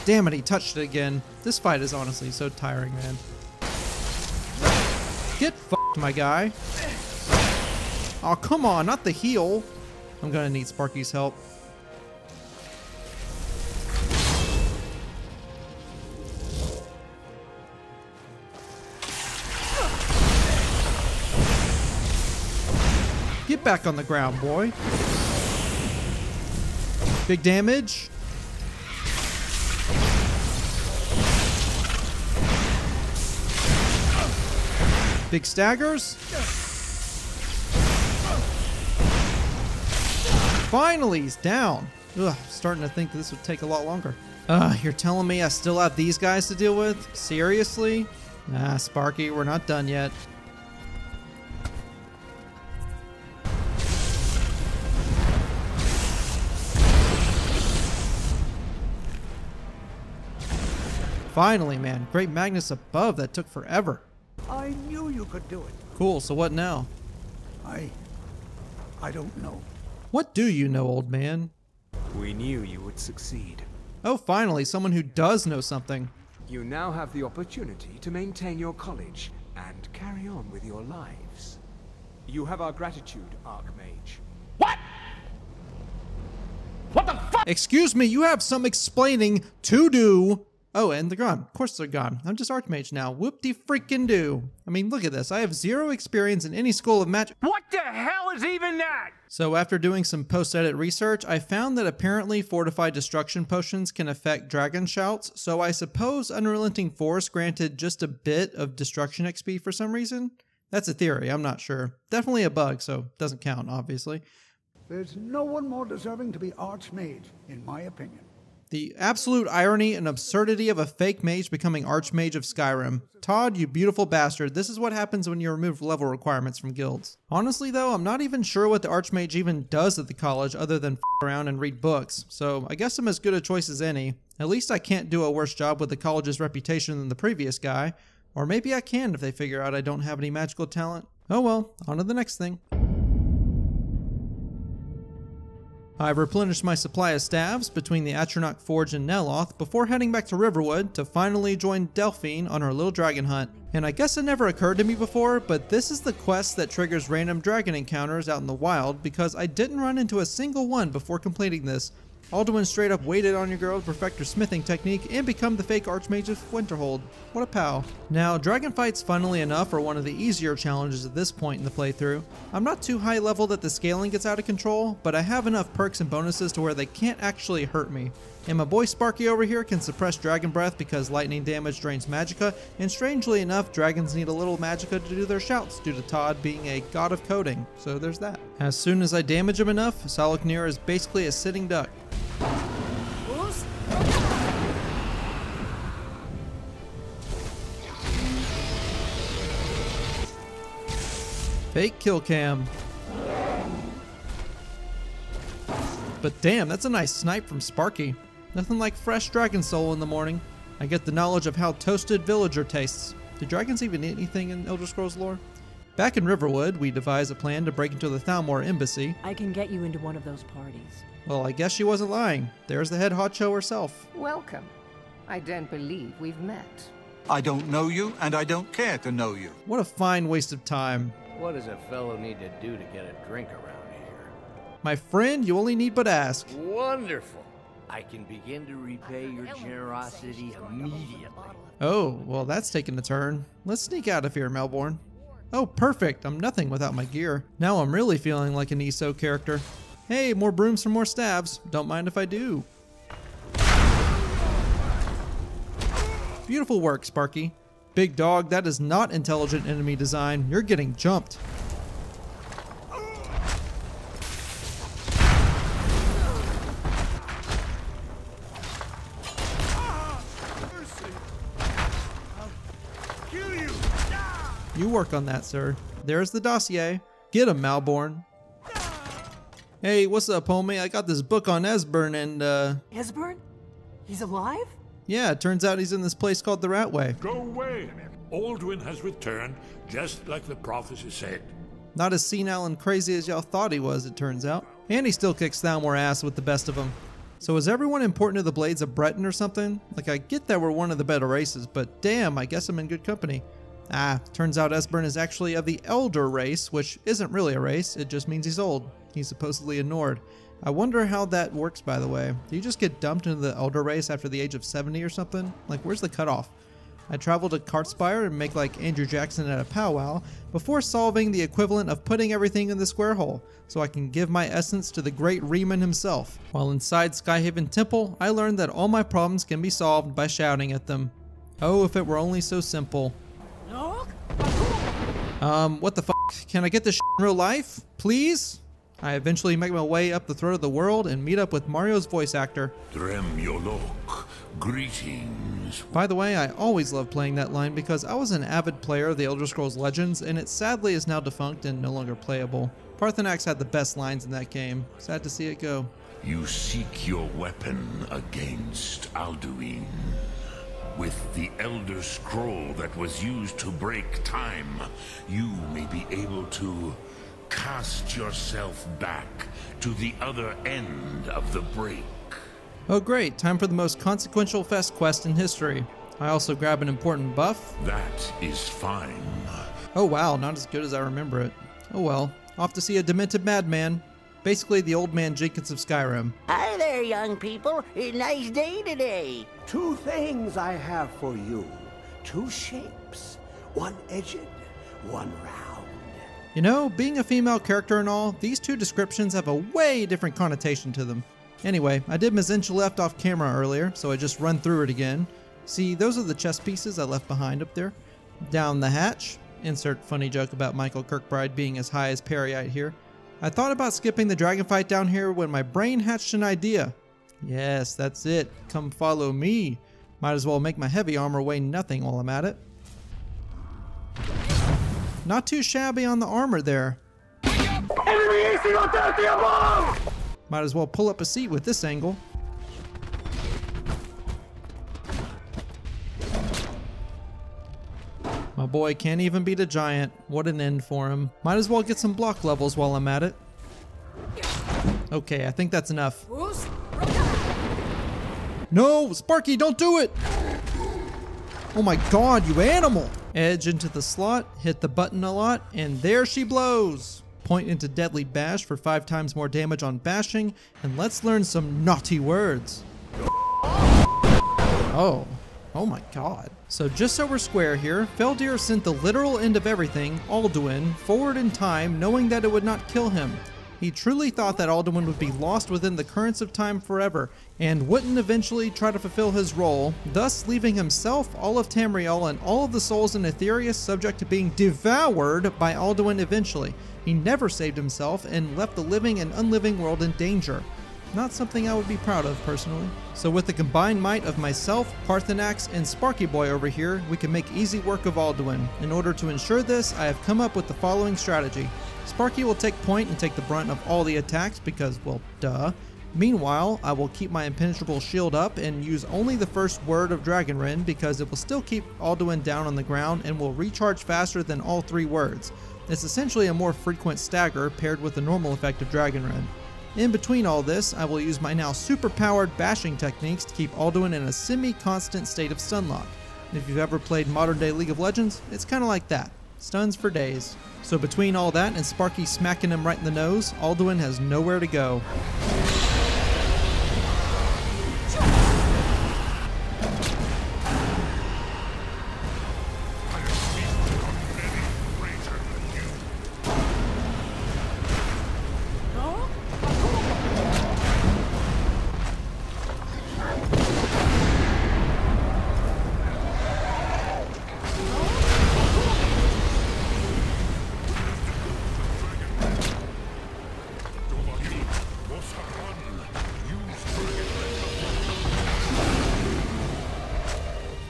S1: Damn it, he touched it again. This fight is honestly so tiring, man. Get f***ed, my guy. Oh, come on, not the heal. I'm gonna need Sparky's help. Get back on the ground, boy. Big damage. Big staggers. Finally, he's down. Ugh, starting to think this would take a lot longer. You're telling me I still have these guys to deal with? Seriously? Nah, Sparky, we're not done yet. Finally, man. Great Magnus above. That took forever.
S2: I knew you could do it.
S1: Cool, so what now?
S2: I don't know.
S1: What do you know, old man?
S21: We knew you would succeed.
S1: Oh, finally, someone who does know something.
S21: You now have the opportunity to maintain your college and carry on with your lives. You have our gratitude, Archmage.
S6: What the fuck?
S1: Excuse me, you have some explaining to do. Oh, and they're gone. Of course they're gone. I'm just Archmage now. Whoop-de-freaking-do. I mean, look at this. I have 0 experience in any school of magic.
S6: What the hell is even that?
S1: So after doing some post-edit research, I found that apparently fortified destruction potions can affect dragon shouts, so I suppose Unrelenting Force granted just a bit of destruction XP for some reason? That's a theory, I'm not sure. Definitely a bug, so doesn't count, obviously.
S2: There's no one more deserving to be Archmage, in my opinion.
S1: The absolute irony and absurdity of a fake mage becoming Archmage of Skyrim. Todd, you beautiful bastard, this is what happens when you remove level requirements from guilds. Honestly though, I'm not even sure what the Archmage even does at the college other than f around and read books, so I guess I'm as good a choice as any. At least I can't do a worse job with the college's reputation than the previous guy. Or maybe I can if they figure out I don't have any magical talent. Oh well, on to the next thing. I've replenished my supply of staves between the Atronach Forge and Neloth before heading back to Riverwood to finally join Delphine on her little dragon hunt. And I guess it never occurred to me before, but this is the quest that triggers random dragon encounters out in the wild because I didn't run into a single one before completing this. Alduin straight up waited on your girl to perfect her smithing technique and become the fake Archmage of Winterhold. What a pal. Now, dragon fights, funnily enough, are one of the easier challenges at this point in the playthrough. I'm not too high level that the scaling gets out of control, but I have enough perks and bonuses to where they can't actually hurt me. And my boy Sparky over here can suppress dragon breath because lightning damage drains magicka, and strangely enough, dragons need a little magicka to do their shouts due to Todd being a god of coding, so there's that. As soon as I damage him enough, Salaknir is basically a sitting duck. Fake kill cam. But damn, that's a nice snipe from Sparky. Nothing like fresh dragon soul in the morning. I get the knowledge of how toasted villager tastes. Do dragons even eat anything in Elder Scrolls lore? Back in Riverwood, we devise a plan to break into the Thalmor embassy.
S15: I can get you into one of those parties.
S1: Well, I guess she wasn't lying. There's the head honcho herself.
S22: Welcome. I don't believe we've met.
S12: I don't know you, and I don't care to know you.
S1: What a fine waste of time.
S23: What does a fellow need to do to get a drink around here?
S1: My friend, you only need but ask.
S23: Wonderful. I can begin to repay your generosity immediately.
S1: Oh, well that's taking a turn. Let's sneak out of here, Melbourne. Oh, perfect. I'm nothing without my gear. Now I'm really feeling like an ESO character. Hey, more brooms for more stabs. Don't mind if I do. Beautiful work, Sparky. Big dog, that is not intelligent enemy design. You're getting jumped. You work on that, sir. There's the dossier. Get him, Malborn. Hey, what's up, homie? I got this book on Esbern and,
S15: Esbern? He's alive?
S1: Yeah, it turns out he's in this place called the Ratway.
S24: Go away! Alduin has returned, just like the prophecy said.
S1: Not as senile and crazy as y'all thought he was, it turns out. And he still kicks Thalmor ass with the best of them. So is everyone important to the Blades of Breton or something? Like, I get that we're one of the better races, but damn, I guess I'm in good company. Ah, turns out Esbern is actually of the Elder race, which isn't really a race, it just means he's old. He's supposedly a Nord. I wonder how that works, by the way. Do you just get dumped into the Elder race after the age of 70 or something? Like, where's the cutoff? I travel to Kartspire and make like Andrew Jackson at a powwow before solving the equivalent of putting everything in the square hole, so I can give my essence to the great Riemann himself. While inside Skyhaven Temple, I learned that all my problems can be solved by shouting at them. Oh, if it were only so simple. What the f***? Can I get this in real life? Please? I eventually make my way up the throat of the world and meet up with Mario's voice actor.
S24: Dremyolok, greetings.
S1: By the way, I always loved playing that line because I was an avid player of the Elder Scrolls Legends, and it sadly is now defunct and no longer playable. Parthenax had the best lines in that game. Sad to see it go.
S24: You seek your weapon against Alduin. With the Elder Scroll that was used to break time, you may be able to cast yourself back to the other end of the break.
S1: Oh great, time for the most consequential fest quest in history. I also grab an important buff.
S24: That is fine.
S1: Oh wow, not as good as I remember it. Oh well, off to see a demented madman. Basically the old man Jenkins of Skyrim.
S16: Hi there, young people. A nice day today.
S2: 2 things I have for you. 2 shapes. One edged, one round.
S1: You know, being a female character and all, these 2 descriptions have a way different connotation to them. Anyway, I did miss inch left off camera earlier, so I just run through it again. See, those are the chess pieces I left behind up there. Down the hatch. Insert funny joke about Michael Kirkbride being as high as Perryite here. I thought about skipping the dragon fight down here when my brain hatched an idea. Yes, that's it. Come follow me. Might as well make my heavy armor weigh nothing while I'm at it. Not too shabby on the armor there. Might as well pull up a seat with this angle. My boy can't even beat a giant. What an end for him. Might as well get some block levels while I'm at it. Okay, I think that's enough. No, Sparky, don't do it! Oh my god, you animal! Edge into the slot, hit the button a lot, and there she blows! Point into Deadly Bash for 5 times more damage on bashing, and let's learn some naughty words. Oh my god. So just so we're square here, Feldir sent the literal end of everything, Alduin, forward in time knowing that it would not kill him. He truly thought that Alduin would be lost within the currents of time forever, and wouldn't eventually try to fulfill his role, thus leaving himself, all of Tamriel, and all of the souls in Aetherius subject to being devoured by Alduin eventually. He never saved himself and left the living and unliving world in danger. Not something I would be proud of, personally. So with the combined might of myself, Parthenax, and Sparky Boy over here, we can make easy work of Alduin. In order to ensure this, I have come up with the following strategy. Sparky will take point and take the brunt of all the attacks because, well, duh. Meanwhile, I will keep my impenetrable shield up and use only the first word of Dragonrend because it will still keep Alduin down on the ground and will recharge faster than all 3 words. It's essentially a more frequent stagger paired with the normal effect of Dragonrend. In between all this, I will use my now super-powered bashing techniques to keep Alduin in a semi-constant state of stunlock. If you've ever played modern-day League of Legends, it's kind of like that. Stuns for days. So between all that and Sparky smacking him right in the nose, Alduin has nowhere to go.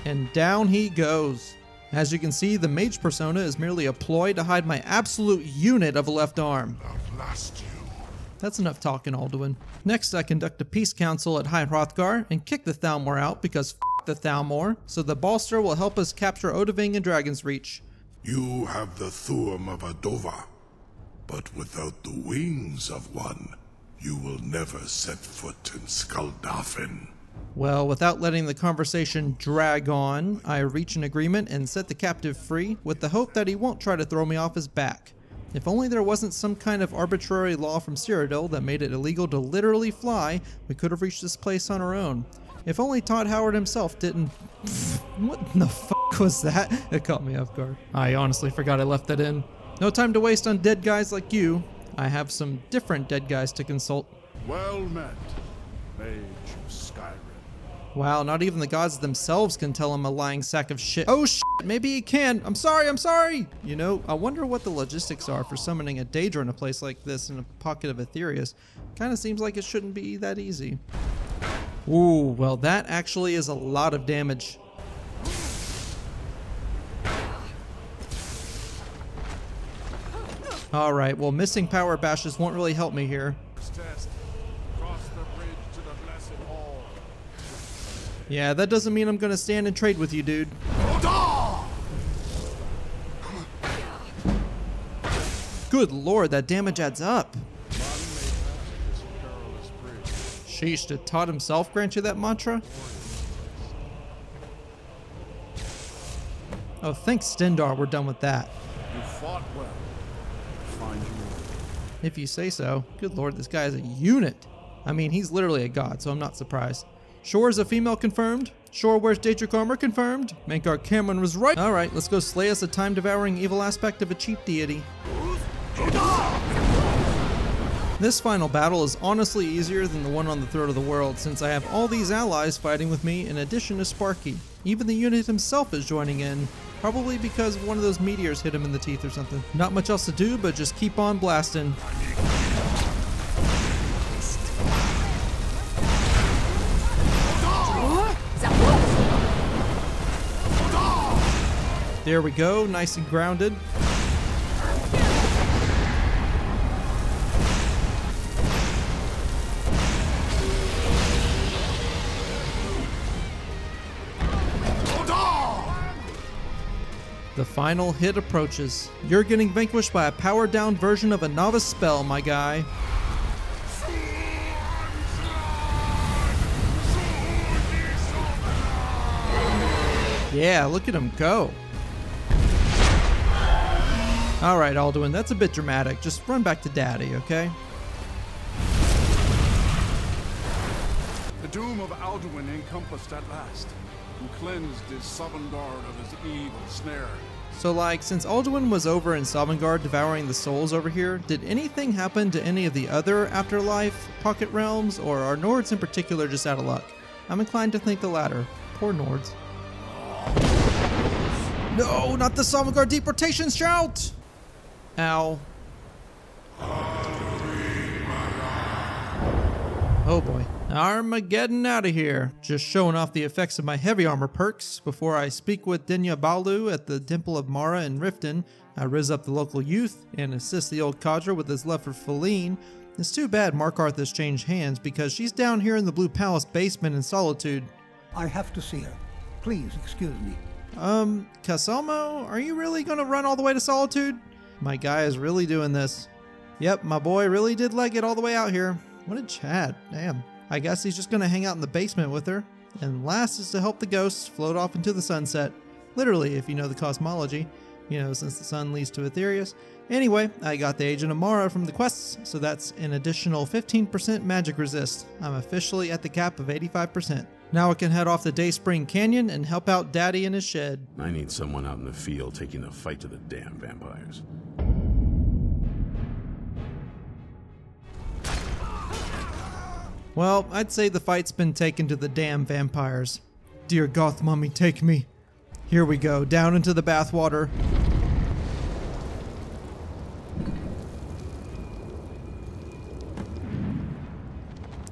S1: And down he goes. As you can see, the mage persona is merely a ploy to hide my absolute unit of a left arm. That's enough talking, Alduin. Next, I conduct a peace council at High Hrothgar and kick the Thalmor out because f*** the Thalmor, so the Balster will help us capture Odahviing and Dragon's Reach.
S18: You have the Thuum of a Dova, but without the wings of one, you will never set foot in Skuldafn.
S1: Well, without letting the conversation drag on, I reach an agreement and set the captive free with the hope that he won't try to throw me off his back. If only there wasn't some kind of arbitrary law from Cyrodiil that made it illegal to literally fly, we could have reached this place on our own. If only Todd Howard himself didn't... What in the fuck was that? It caught me off guard. I honestly forgot I left that in. No time to waste on dead guys like you. I have some different dead guys to consult.
S18: Well met, Mage of Skyrim.
S1: Wow, not even the gods themselves can tell him a lying sack of shit. Oh shit, maybe he can. I'm sorry. You know, I wonder what the logistics are for summoning a Daedra in a place like this in a pocket of Aetherius. Kinda seems like it shouldn't be that easy. Ooh, well that actually is a lot of damage. Alright, well missing power bashes won't really help me here. Yeah, that doesn't mean I'm gonna stand and trade with you, dude. Good lord, that damage adds up. Sheesh, did Todd himself grant you that mantra? Oh, thanks Stendar, we're done with that.
S18: You fought well. Find you.
S1: If you say so. Good lord, this guy is a unit. I mean, he's literally a god, so I'm not surprised. Shore is a female confirmed. Shore wears Daedric armor confirmed. Mankar Cameron was right. Alright, let's go slay us a time-devouring evil aspect of a cheap deity. This final battle is honestly easier than the one on the Throat of the World, since I have all these allies fighting with me in addition to Sparky. Even the unit himself is joining in, probably because one of those meteors hit him in the teeth or something. Not much else to do, but just keep on blasting. There we go, nice and grounded. The final hit approaches. You're getting vanquished by a powered down version of a novice spell, my guy. Yeah, look at him go. Alright, Alduin, that's a bit dramatic. Just run back to Daddy, okay?
S18: The doom of Alduin encompassed at last, and cleansed his Sovngarde of his evil snare.
S1: So like, since Alduin was over in Sovngarde devouring the souls over here, did anything happen to any of the other afterlife pocket realms, or are Nords in particular just out of luck? I'm inclined to think the latter. Poor Nords. No, not the Sovngarde deportation shout! Ow. Oh boy. Armageddon out of here. Just showing off the effects of my heavy armor perks. Before I speak with Dinya Balu at the Temple of Mara in Riften, I riz up the local youth and assist the old cadre with his love for Feline. It's too bad Markarth has changed hands because she's down here in the Blue Palace basement in Solitude.
S2: I have to see her. Please excuse me.
S1: Casalmo, are you really gonna run all the way to Solitude? My guy is really doing this. Yep, my boy really did leg it all the way out here. What a Chad, damn. I guess he's just gonna hang out in the basement with her. And last is to help the ghosts float off into the sunset. Literally, if you know the cosmology. You know, since the sun leads to Aetherius. Anyway, I got the Agent of Mara from the quests, so that's an additional 15% magic resist. I'm officially at the cap of 85%. Now I can head off to Dayspring Canyon and help out Daddy in his shed.
S10: I need someone out in the field taking the fight to the damn vampires.
S1: Well, I'd say the fight's been taken to the damn vampires. Dear Goth Mummy, take me. Here we go, down into the bathwater.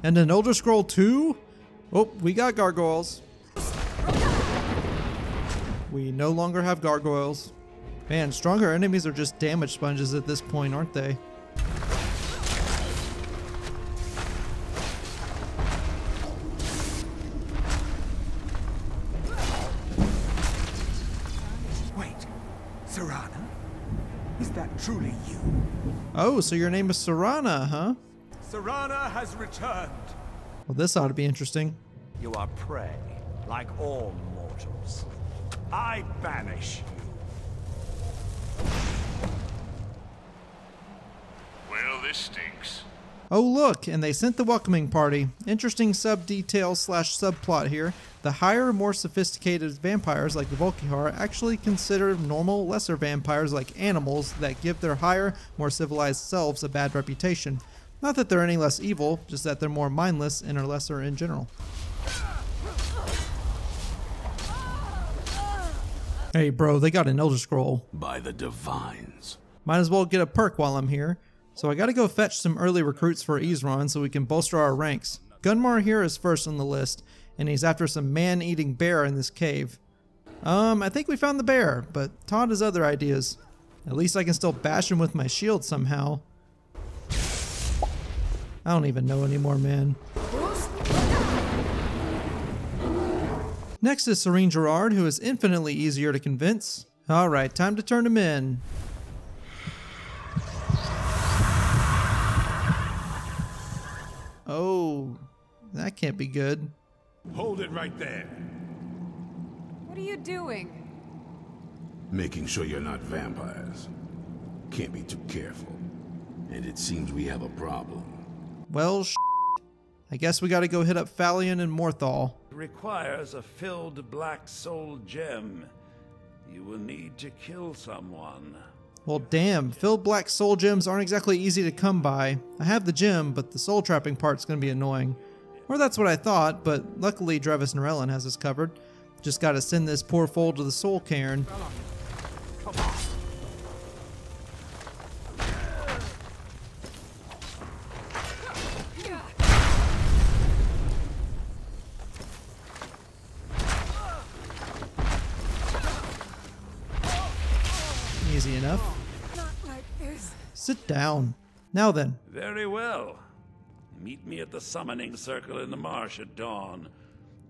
S1: And an Elder Scroll 2? Oh, we got gargoyles. We no longer have gargoyles. Man, stronger enemies are just damage sponges at this point, aren't they?
S12: Truly you.
S1: Oh, so your name is Serana, huh?
S12: Serana has returned.
S1: Well, this ought to be interesting.
S12: You are prey, like all mortals. I banish you.
S24: Well, this stinks.
S1: Oh look, and they sent the welcoming party. Interesting sub-detail / subplot here. The higher, more sophisticated vampires like the Volkihar actually consider normal, lesser vampires like animals that give their higher, more civilized selves a bad reputation. Not that they're any less evil, just that they're more mindless and are lesser in general. Hey bro, they got an Elder Scroll.
S10: By the divines.
S1: Might as well get a perk while I'm here. So I gotta go fetch some early recruits for Isran so we can bolster our ranks. Gunmar here is first on the list, and he's after some man-eating bear in this cave. I think we found the bear, but Todd has other ideas. At least I can still bash him with my shield somehow. I don't even know anymore, man. Next is Serene Gerard, who is infinitely easier to convince. Alright, time to turn him in. Oh, that can't be good.
S18: Hold it right there.
S4: What are you doing?
S10: Making sure you're not vampires. Can't be too careful. And it seems we have a problem.
S1: Well, I guess we gotta go hit up Phalion and Morthal.
S12: Requires a filled black soul gem. You will need to kill someone.
S1: Well, damn, filled black soul gems aren't exactly easy to come by. I have the gem, but the soul trapping part's gonna be annoying. Or that's what I thought, but luckily Drevis Norellan has us covered. Just gotta send this poor fool to the soul cairn. Easy enough.
S12: Not like this.
S1: Sit down. Now then.
S12: Very well. Meet me at the summoning circle in the marsh at dawn.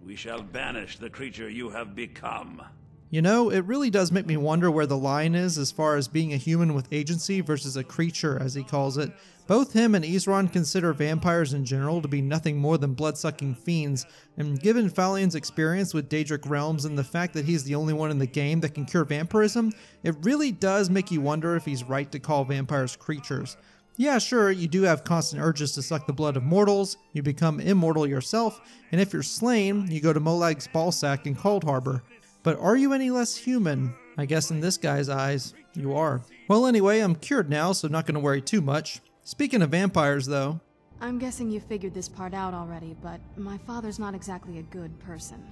S12: We shall banish the creature you have become.
S1: You know, it really does make me wonder where the line is as far as being a human with agency versus a creature, as he calls it. Both him and Isran consider vampires in general to be nothing more than blood-sucking fiends, and given Phalion's experience with Daedric realms and the fact that he's the only one in the game that can cure vampirism, it really does make you wonder if he's right to call vampires creatures. Yeah, sure, you do have constant urges to suck the blood of mortals, you become immortal yourself, and if you're slain, you go to Molag's ballsack in Cold Harbor. But are you any less human? I guess in this guy's eyes, you are. Well, anyway, I'm cured now, so not gonna worry too much. Speaking of vampires, though.
S4: I'm guessing you figured this part out already, but my father's not exactly a good person,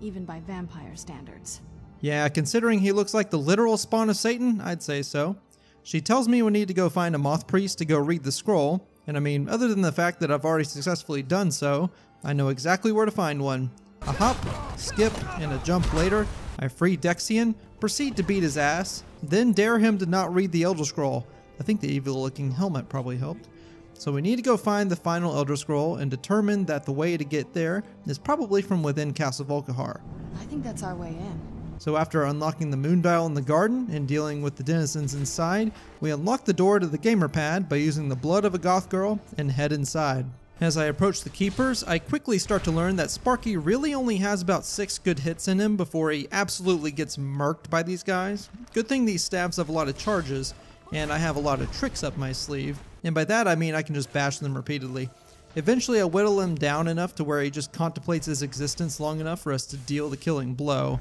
S4: even by vampire standards.
S1: Yeah, considering he looks like the literal spawn of Satan, I'd say so. She tells me we need to go find a moth priest to go read the scroll, and I mean, other than the fact that I've already successfully done so, I know exactly where to find one. A hop, skip, and a jump later, I free Dexian, proceed to beat his ass, then dare him to not read the Elder Scroll. I think the evil-looking helmet probably helped. So we need to go find the final Elder Scroll and determine that the way to get there is probably from within Castle Volkihar.
S4: I think that's our way in.
S1: So after unlocking the moon dial in the garden and dealing with the denizens inside, we unlock the door to the gamer pad by using the blood of a goth girl and head inside. As I approach the keepers, I quickly start to learn that Sparky really only has about 6 good hits in him before he absolutely gets murked by these guys. Good thing these staves have a lot of charges, and I have a lot of tricks up my sleeve, and by that I mean I can just bash them repeatedly. Eventually I whittle him down enough to where he just contemplates his existence long enough for us to deal the killing blow.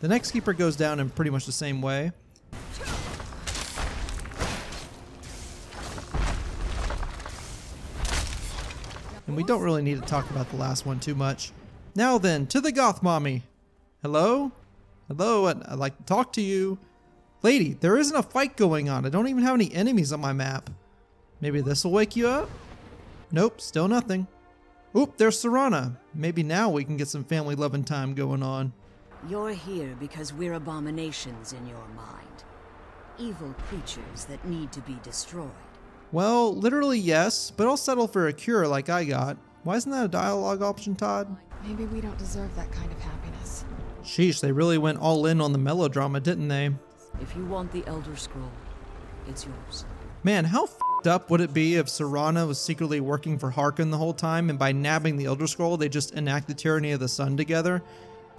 S1: The next keeper goes down in pretty much the same way. And we don't really need to talk about the last one too much. Now then, to the goth mommy. Hello? Hello, I'd like to talk to you. Lady, there isn't a fight going on. I don't even have any enemies on my map. Maybe this will wake you up? Nope, still nothing. Oop, there's Serana. Maybe now we can get some family loving time going on.
S5: You're here because we're abominations in your mind. Evil creatures that need to be destroyed.
S1: Well, literally yes, but I'll settle for a cure like I got. Why isn't that a dialogue option, Todd?
S4: Maybe we don't deserve that kind of happiness.
S1: Sheesh, they really went all in on the melodrama, didn't they?
S5: If you want the Elder Scroll, it's yours.
S1: Man, how f***ed up would it be if Serana was secretly working for Harkon the whole time and by nabbing the Elder Scroll they just enact the tyranny of the sun together?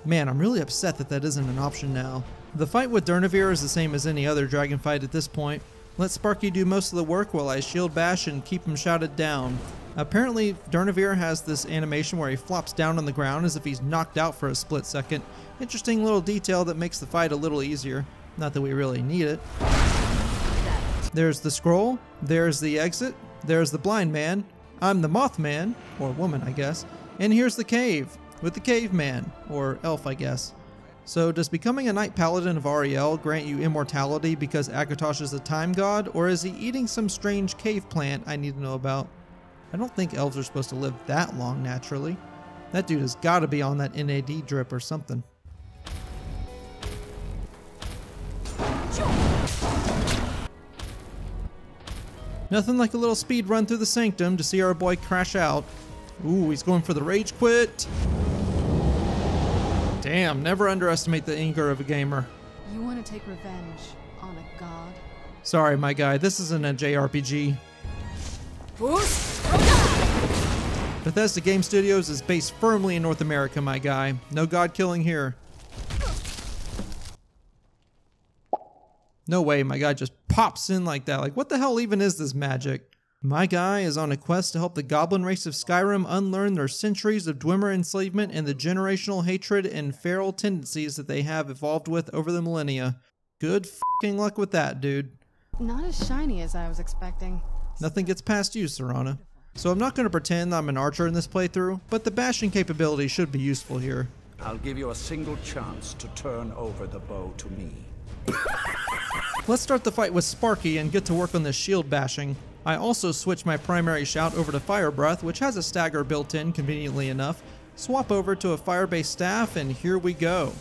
S1: Man, I'm really upset that that isn't an option now. The fight with Durnavir is the same as any other dragon fight at this point. Let Sparky do most of the work while I shield bash and keep him shouted down. Apparently, Durnavir has this animation where he flops down on the ground as if he's knocked out for a split second. Interesting little detail that makes the fight a little easier. Not that we really need it. There's the scroll, there's the exit, there's the blind man, I'm the Mothman, or woman I guess, and here's the cave, with the caveman, or elf I guess. So does becoming a Knight Paladin of Ariel grant you immortality because Akatosh is a time god, or is he eating some strange cave plant I need to know about? I don't think elves are supposed to live that long naturally. That dude has got to be on that NAD drip or something. Nothing like a little speed run through the sanctum to see our boy crash out. Ooh, he's going for the rage quit. Damn, never underestimate the anger of a gamer.
S4: You want to take revenge on a god?
S1: Sorry, my guy, this isn't a JRPG. Bethesda Game Studios is based firmly in North America, my guy. No god killing here. No way, my guy just pops in like that. Like, what the hell even is this magic? My guy is on a quest to help the goblin race of Skyrim unlearn their centuries of Dwemer enslavement and the generational hatred and feral tendencies that they have evolved with over the millennia. Good fucking luck with that, dude.
S4: Not as shiny as I was expecting.
S1: Nothing gets past you, Serana. So I'm not going to pretend I'm an archer in this playthrough, but the bashing capability should be useful here.
S2: I'll give you a single chance to turn over the bow to me.
S1: Let's start the fight with Sparky and get to work on this shield bashing. I also switch my primary shout over to Fire Breath, which has a stagger built in conveniently enough. Swap over to a fire-based staff, and here we go.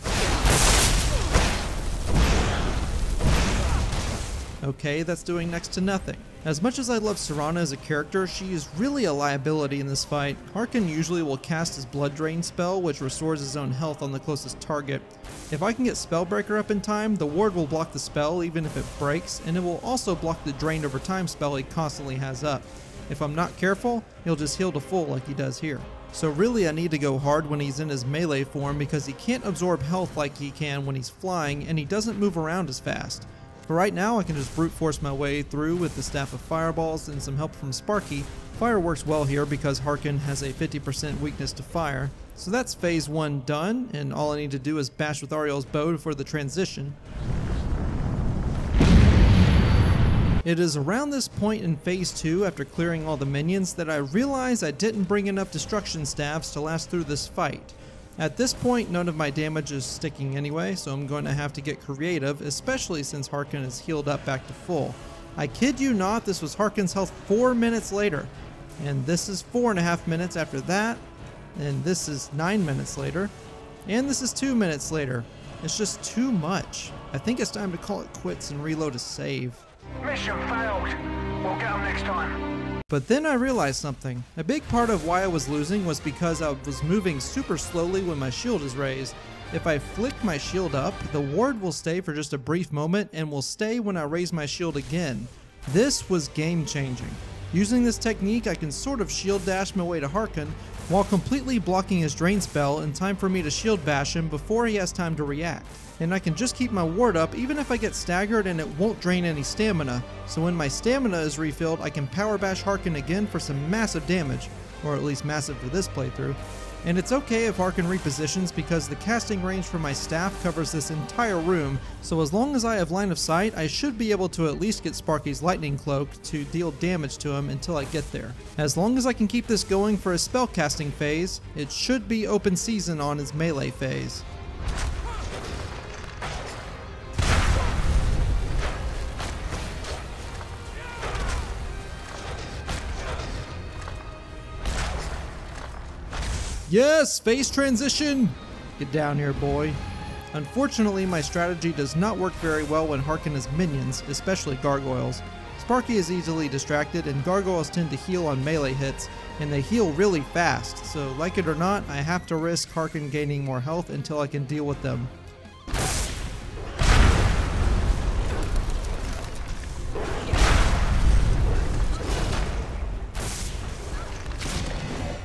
S1: Okay, that's doing next to nothing. As much as I love Serana as a character, she is really a liability in this fight. Harkin usually will cast his Blood Drain spell, which restores his own health on the closest target. If I can get Spellbreaker up in time, the ward will block the spell even if it breaks, and it will also block the Drain over time spell he constantly has up. If I'm not careful, he'll just heal to full like he does here. So really I need to go hard when he's in his melee form because he can't absorb health like he can when he's flying, and he doesn't move around as fast. For right now, I can just brute force my way through with the Staff of Fireballs and some help from Sparky. Fire works well here because Harkin has a 50% weakness to fire. So that's phase 1 done, and all I need to do is bash with Ariel's bow for the transition. It is around this point in phase 2, after clearing all the minions, that I realize I didn't bring enough destruction staffs to last through this fight. At this point, none of my damage is sticking anyway, so I'm going to have to get creative, especially since Harkin is healed up back to full. I kid you not, this was Harkin's health 4 minutes later, and this is 4.5 minutes after that, and this is 9 minutes later, and this is 2 minutes later. It's just too much. I think it's time to call it quits and reload a save.
S6: Mission failed. We'll get them next time.
S1: But then I realized something. A big part of why I was losing was because I was moving super slowly when my shield is raised. If I flick my shield up, the ward will stay for just a brief moment and will stay when I raise my shield again. This was game changing. Using this technique, I can sort of shield dash my way to Harkin while completely blocking his drain spell in time for me to shield bash him before he has time to react. And I can just keep my ward up even if I get staggered and it won't drain any stamina. So when my stamina is refilled, I can power bash Harkin again for some massive damage, or at least massive for this playthrough. And it's okay if Harkin repositions because the casting range for my staff covers this entire room, so as long as I have line of sight, I should be able to at least get Sparky's lightning cloak to deal damage to him until I get there. As long as I can keep this going for his spell casting phase, it should be open season on his melee phase. Yes, phase transition! Get down here, boy. Unfortunately, my strategy does not work very well when Harkin has minions, especially gargoyles. Sparky is easily distracted, and gargoyles tend to heal on melee hits, and they heal really fast, so like it or not, I have to risk Harkin gaining more health until I can deal with them.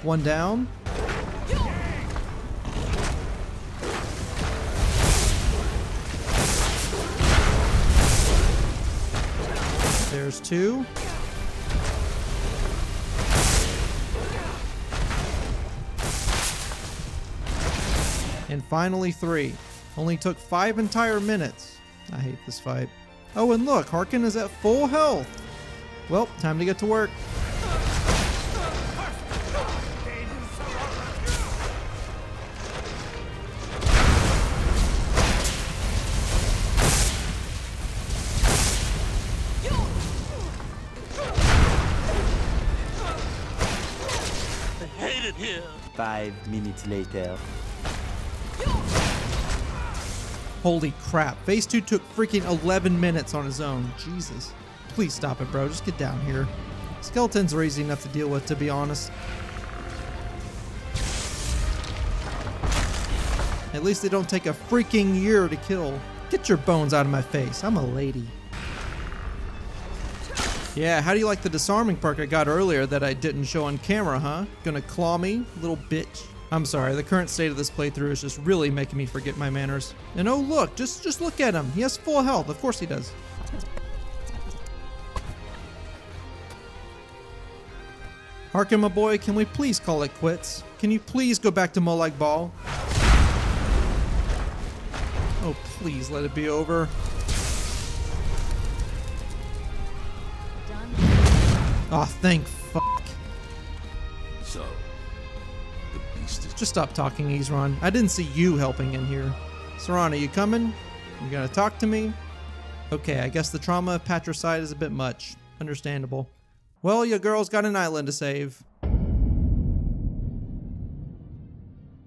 S1: One down. There's 2. And finally 3. Only took 5 entire minutes. I hate this fight. Oh, and look, Harkin is at full health. Well, time to get to work.
S7: Here. 5 minutes later.
S1: Holy crap, phase 2 took freaking 11 minutes on his own. Jesus. Please stop it, bro. Just get down here. Skeletons are easy enough to deal with, to be honest. At least they don't take a freaking year to kill. Get your bones out of my face. I'm a lady. Yeah, how do you like the disarming perk I got earlier that I didn't show on camera, huh? Gonna claw me, little bitch? I'm sorry, the current state of this playthrough is just really making me forget my manners. And oh look, just look at him. He has full health. Of course he does. Harkin, my boy, can we please call it quits? Can you please go back to Molag Bal? Oh, please let it be over. Oh, thank fuck.
S10: So, the beast is...
S1: Just stop talking, Isran. I didn't see you helping in here. Serana, you coming? You gonna talk to me? Okay, I guess the trauma of patricide is a bit much. Understandable. Well, your girl's got an island to save.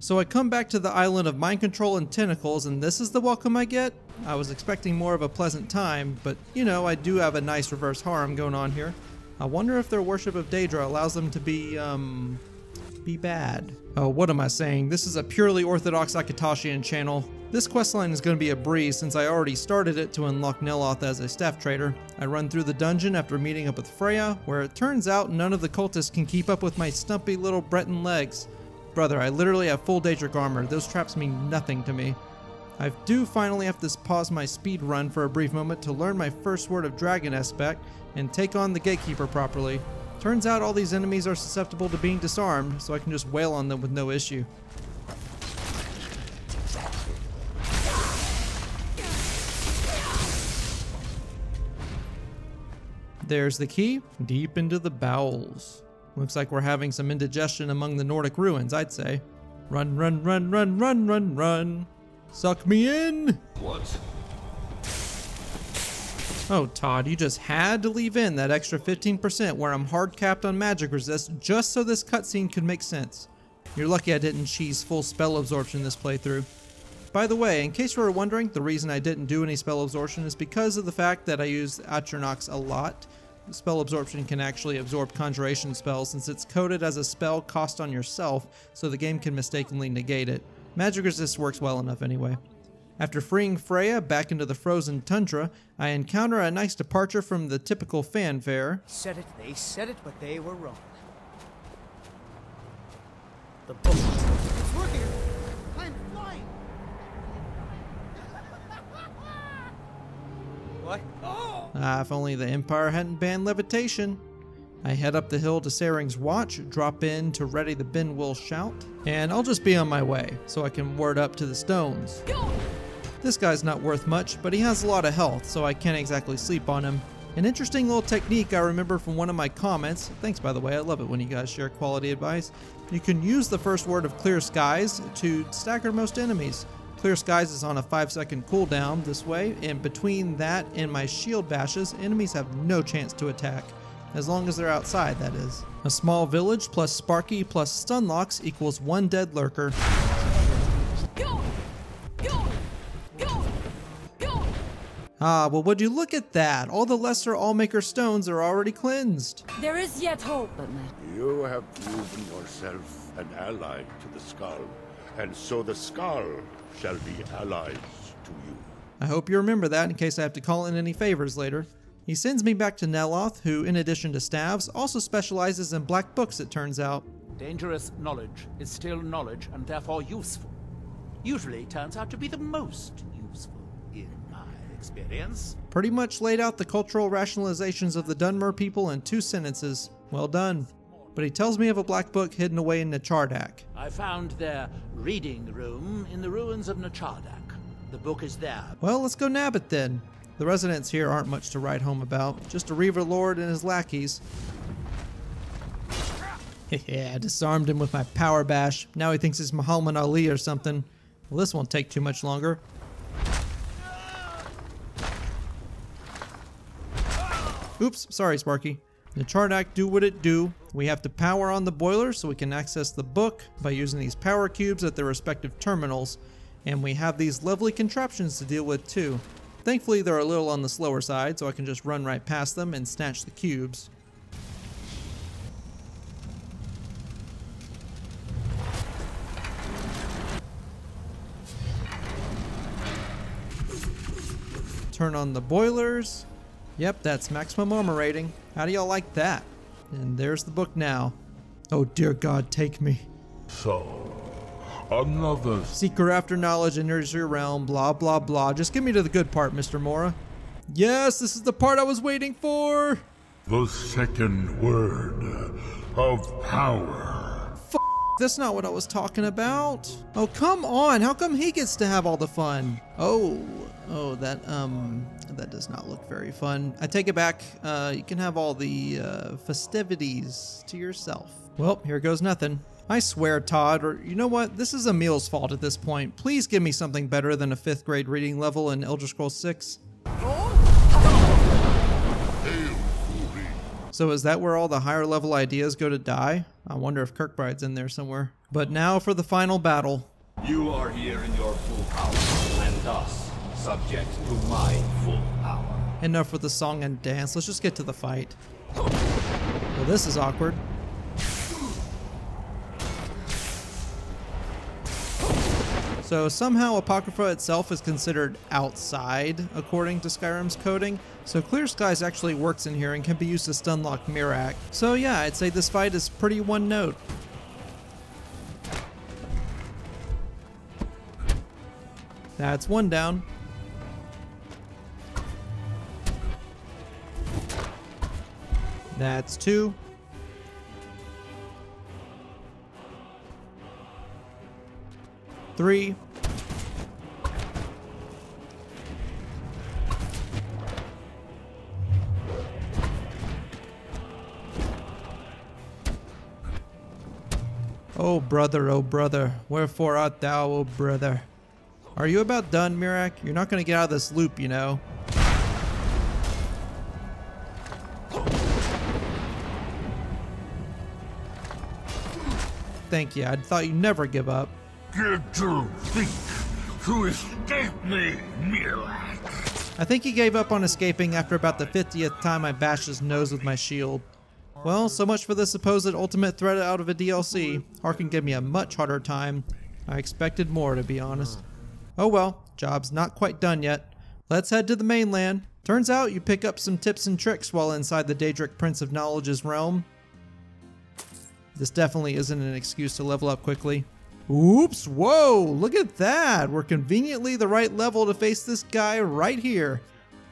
S1: So I come back to the island of mind control and tentacles, and this is the welcome I get? I was expecting more of a pleasant time, but you know, I do have a nice reverse harem going on here. I wonder if their worship of Daedra allows them to be bad. Oh, what am I saying? This is a purely orthodox Akatashian channel. This questline is going to be a breeze since I already started it to unlock Neloth as a staff trader. I run through the dungeon after meeting up with Freya, where it turns out none of the cultists can keep up with my stumpy little Breton legs. Brother, I literally have full Daedric armor. Those traps mean nothing to me. I do finally have to pause my speed run for a brief moment to learn my first word of dragon aspect and take on the gatekeeper properly. Turns out all these enemies are susceptible to being disarmed, so I can just wail on them with no issue. There's the key, deep into the bowels. Looks like we're having some indigestion among the Nordic ruins, I'd say. Run, run, run, run, run, run, run. Suck me in!
S10: What?
S1: Oh, Todd, you just had to leave in that extra 15% where I'm hard capped on magic resist just so this cutscene could make sense. You're lucky I didn't cheese full spell absorption this playthrough. By the way, in case you were wondering, the reason I didn't do any spell absorption is because of the fact that I use Atronachs a lot. Spell absorption can actually absorb conjuration spells since it's coded as a spell cost on yourself, so the game can mistakenly negate it. Magic resist works well enough anyway. After freeing Freya back into the frozen tundra, I encounter a nice departure from the typical fanfare.
S20: They said it, but they were wrong. The book. It's working! I'm flying! What? Oh!
S1: If only the Empire hadn't banned levitation. I head up the hill to Saring's Watch, drop in to ready the Ben will shout, and I'll just be on my way, so I can word up to the stones. This guy's not worth much, but he has a lot of health, so I can't exactly sleep on him. An interesting little technique I remember from one of my comments, thanks by the way, I love it when you guys share quality advice. You can use the first word of Clear Skies to stagger most enemies. Clear Skies is on a 5-second cooldown this way, and between that and my shield bashes, enemies have no chance to attack. As long as they're outside, that is. A small village plus Sparky plus stun locks equals 1 dead lurker. Ah, well would you look at that? All the lesser Allmaker stones are already cleansed.
S3: There is yet hope.
S24: You have proven yourself an ally to the Skull, and so the Skull shall be allies to you.
S1: I hope you remember that in case I have to call in any favors later. He sends me back to Neloth, who, in addition to staves, also specializes in black books, it turns out.
S11: Dangerous knowledge is still knowledge and therefore useful. Usually turns out to be the most useful, in my experience.
S1: Pretty much laid out the cultural rationalizations of the Dunmer people in 2 sentences. Well done. But he tells me of a black book hidden away in Nachardak.
S11: I found their reading room in the ruins of Nachardak. The book is there.
S1: Well, let's go nab it then. The residents here aren't much to write home about, just a Reaver Lord and his lackeys. Yeah, I disarmed him with my power bash. Now he thinks he's Muhammad Ali or something. Well, this won't take too much longer. Oops, sorry Sparky. Nachardak do what it do. We have to power on the boiler so we can access the book by using these power cubes at their respective terminals. And we have these lovely contraptions to deal with too. Thankfully they're a little on the slower side, so I can just run right past them and snatch the cubes. Turn on the boilers. Yep, that's maximum armor rating. How do y'all like that? And there's the book now. Oh dear God, take me.
S24: So, another...
S1: Seeker after knowledge enters your realm, blah blah blah. Just get me to the good part, Mr. Mora. Yes, this is the part I was waiting for!
S24: The second word of power.
S1: That's not what I was talking about. Oh, come on. How come he gets to have all the fun? Oh, that does not look very fun. I take it back. You can have all the festivities to yourself. Well, here goes nothing. I swear, Todd, or you know what? This is Emil's fault at this point. Please give me something better than a 5th grade reading level in Elder Scrolls 6. So is that where all the higher level ideas go to die? I wonder if Kirkbride's in there somewhere. But now for the final battle.
S13: You are here in your full power, and thus subject to my full power.
S1: Enough with the song and dance. Let's just get to the fight. Well, this is awkward. So somehow Apocrypha itself is considered outside according to Skyrim's coding. So Clear Skies actually works in here and can be used to stunlock Miraak. So yeah, I'd say this fight is pretty one note. That's one down. That's 2. Three. Oh brother, wherefore art thou, oh brother? Are you about done, Miraak? You're not gonna get out of this loop, you know. Thank you, I thought you'd never give up.
S24: Did you think to escape me, Miraak?
S1: I think he gave up on escaping after about the 50th time I bashed his nose with my shield. Well, so much for the supposed ultimate threat out of a DLC. Harkin gave me a much harder time. I expected more, to be honest. Oh well, job's not quite done yet. Let's head to the mainland. Turns out you pick up some tips and tricks while inside the Daedric Prince of Knowledge's realm. This definitely isn't an excuse to level up quickly. Oops, whoa, look at that. We're conveniently the right level to face this guy right here.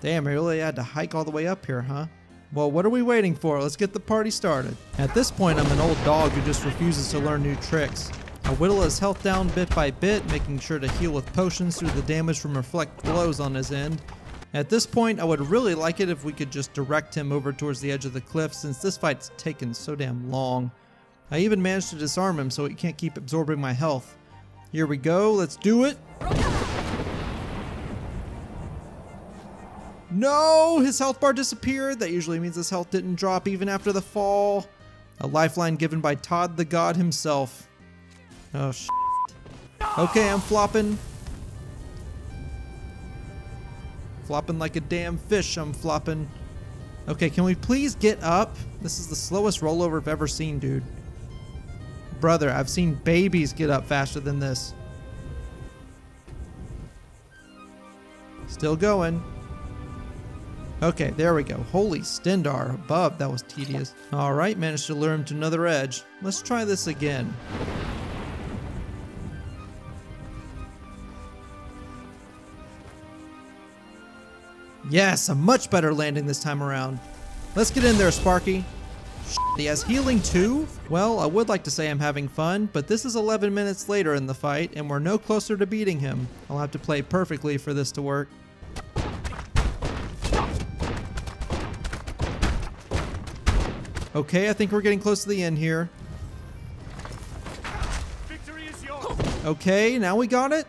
S1: Damn, I really had to hike all the way up here, huh? Well, what are we waiting for? Let's get the party started. At this point, I'm an old dog who just refuses to learn new tricks. I whittle his health down bit by bit, making sure to heal with potions through the damage from reflect blows on his end. At this point, I would really like it if we could just direct him over towards the edge of the cliff, since this fight's taken so damn long. I even managed to disarm him so he can't keep absorbing my health. Here we go, let's do it! No! His health bar disappeared! That usually means his health didn't drop even after the fall. A lifeline given by Todd the God himself. Oh shit. Okay, I'm flopping. Flopping like a damn fish, I'm flopping. Okay, can we please get up? This is the slowest rollover I've ever seen, dude. Brother, I've seen babies get up faster than this. Still going. Okay, there we go. Holy Stendar above. That was tedious. Alright, managed to lure him to another edge. Let's try this again. Yes, a much better landing this time around. Let's get in there, Sparky. He has healing too? Well, I would like to say I'm having fun, but this is 11 minutes later in the fight, and we're no closer to beating him. I'll have to play perfectly for this to work. Okay, I think we're getting close to the end here.
S9: Victory is yours.
S1: Okay, now we got it?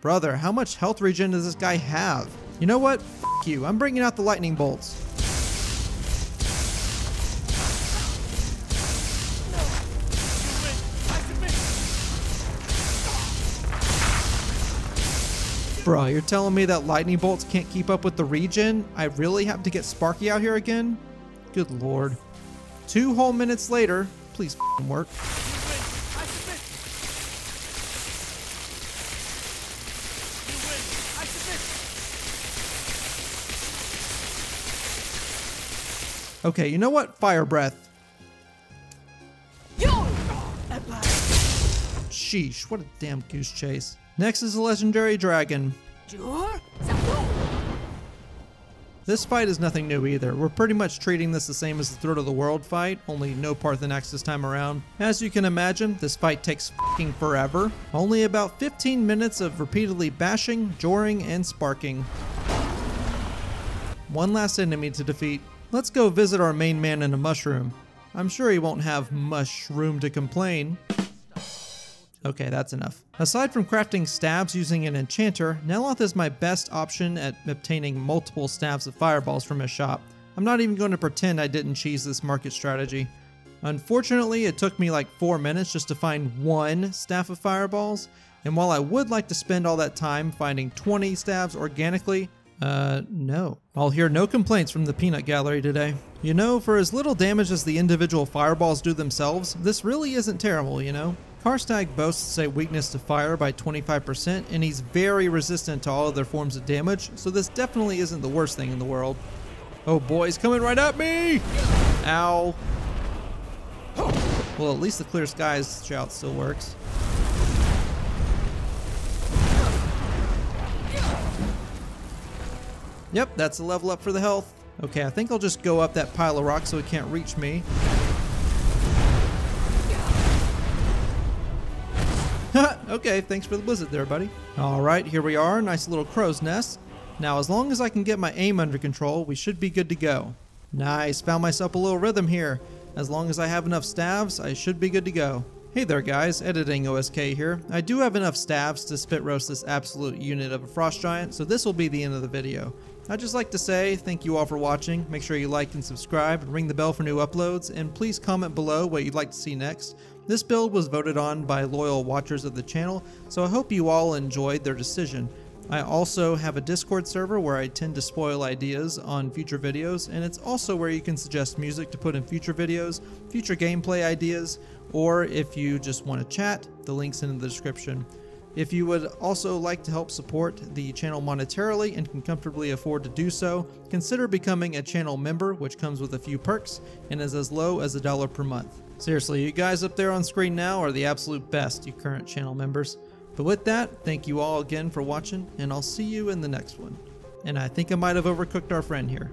S1: Brother, how much health regen does this guy have? You know what? F you. I'm bringing out the lightning bolts. Bruh, you're telling me that lightning bolts can't keep up with the regen? I really have to get Sparky out here again? Good lord. 2 whole minutes later. Please f***ing work. Okay, you know what? Fire breath. Sheesh, what a damn goose chase. Next is a legendary dragon. This fight is nothing new either. We're pretty much treating this the same as the Throat of the World fight, only no Parthenax this time around. As you can imagine, this fight takes f***ing forever. Only about 15 minutes of repeatedly bashing, joring, and sparking. One last enemy to defeat. Let's go visit our main man in a mushroom. I'm sure he won't have much room to complain. Okay, that's enough. Aside from crafting staves using an enchanter, Neloth is my best option at obtaining multiple staves of fireballs from his shop. I'm not even going to pretend I didn't cheese this market strategy. Unfortunately, it took me like 4 minutes just to find one staff of fireballs, and while I would like to spend all that time finding 20 staves organically, no. I'll hear no complaints from the peanut gallery today. You know, for as little damage as the individual fireballs do themselves, this really isn't terrible, you know? Karstag boasts a weakness to fire by 25%, and he's very resistant to all other forms of damage, so this definitely isn't the worst thing in the world. Oh boy, he's coming right at me! Ow. Well, at least the clear skies shout still works. Yep, that's a level up for the health. Okay, I think I'll just go up that pile of rocks so he can't reach me. Okay, thanks for the blizzard there, buddy. Alright, here we are, nice little crow's nest. Now, as long as I can get my aim under control, we should be good to go. Nice, found myself a little rhythm here. As long as I have enough staves, I should be good to go. Hey there guys, Editing OSK here. I do have enough staves to spit roast this absolute unit of a frost giant, so this will be the end of the video. I'd just like to say thank you all for watching. Make sure you like and subscribe, ring the bell for new uploads, and please comment below what you'd like to see next. This build was voted on by loyal watchers of the channel, so I hope you all enjoyed their decision. I also have a Discord server where I tend to spoil ideas on future videos, and it's also where you can suggest music to put in future videos, future gameplay ideas, or if you just want to chat, the link's in the description. If you would also like to help support the channel monetarily and can comfortably afford to do so, consider becoming a channel member, which comes with a few perks and is as low as $1 per month. Seriously, you guys up there on screen now are the absolute best, you current channel members. But with that, thank you all again for watching, and I'll see you in the next one. And I think I might have overcooked our friend here.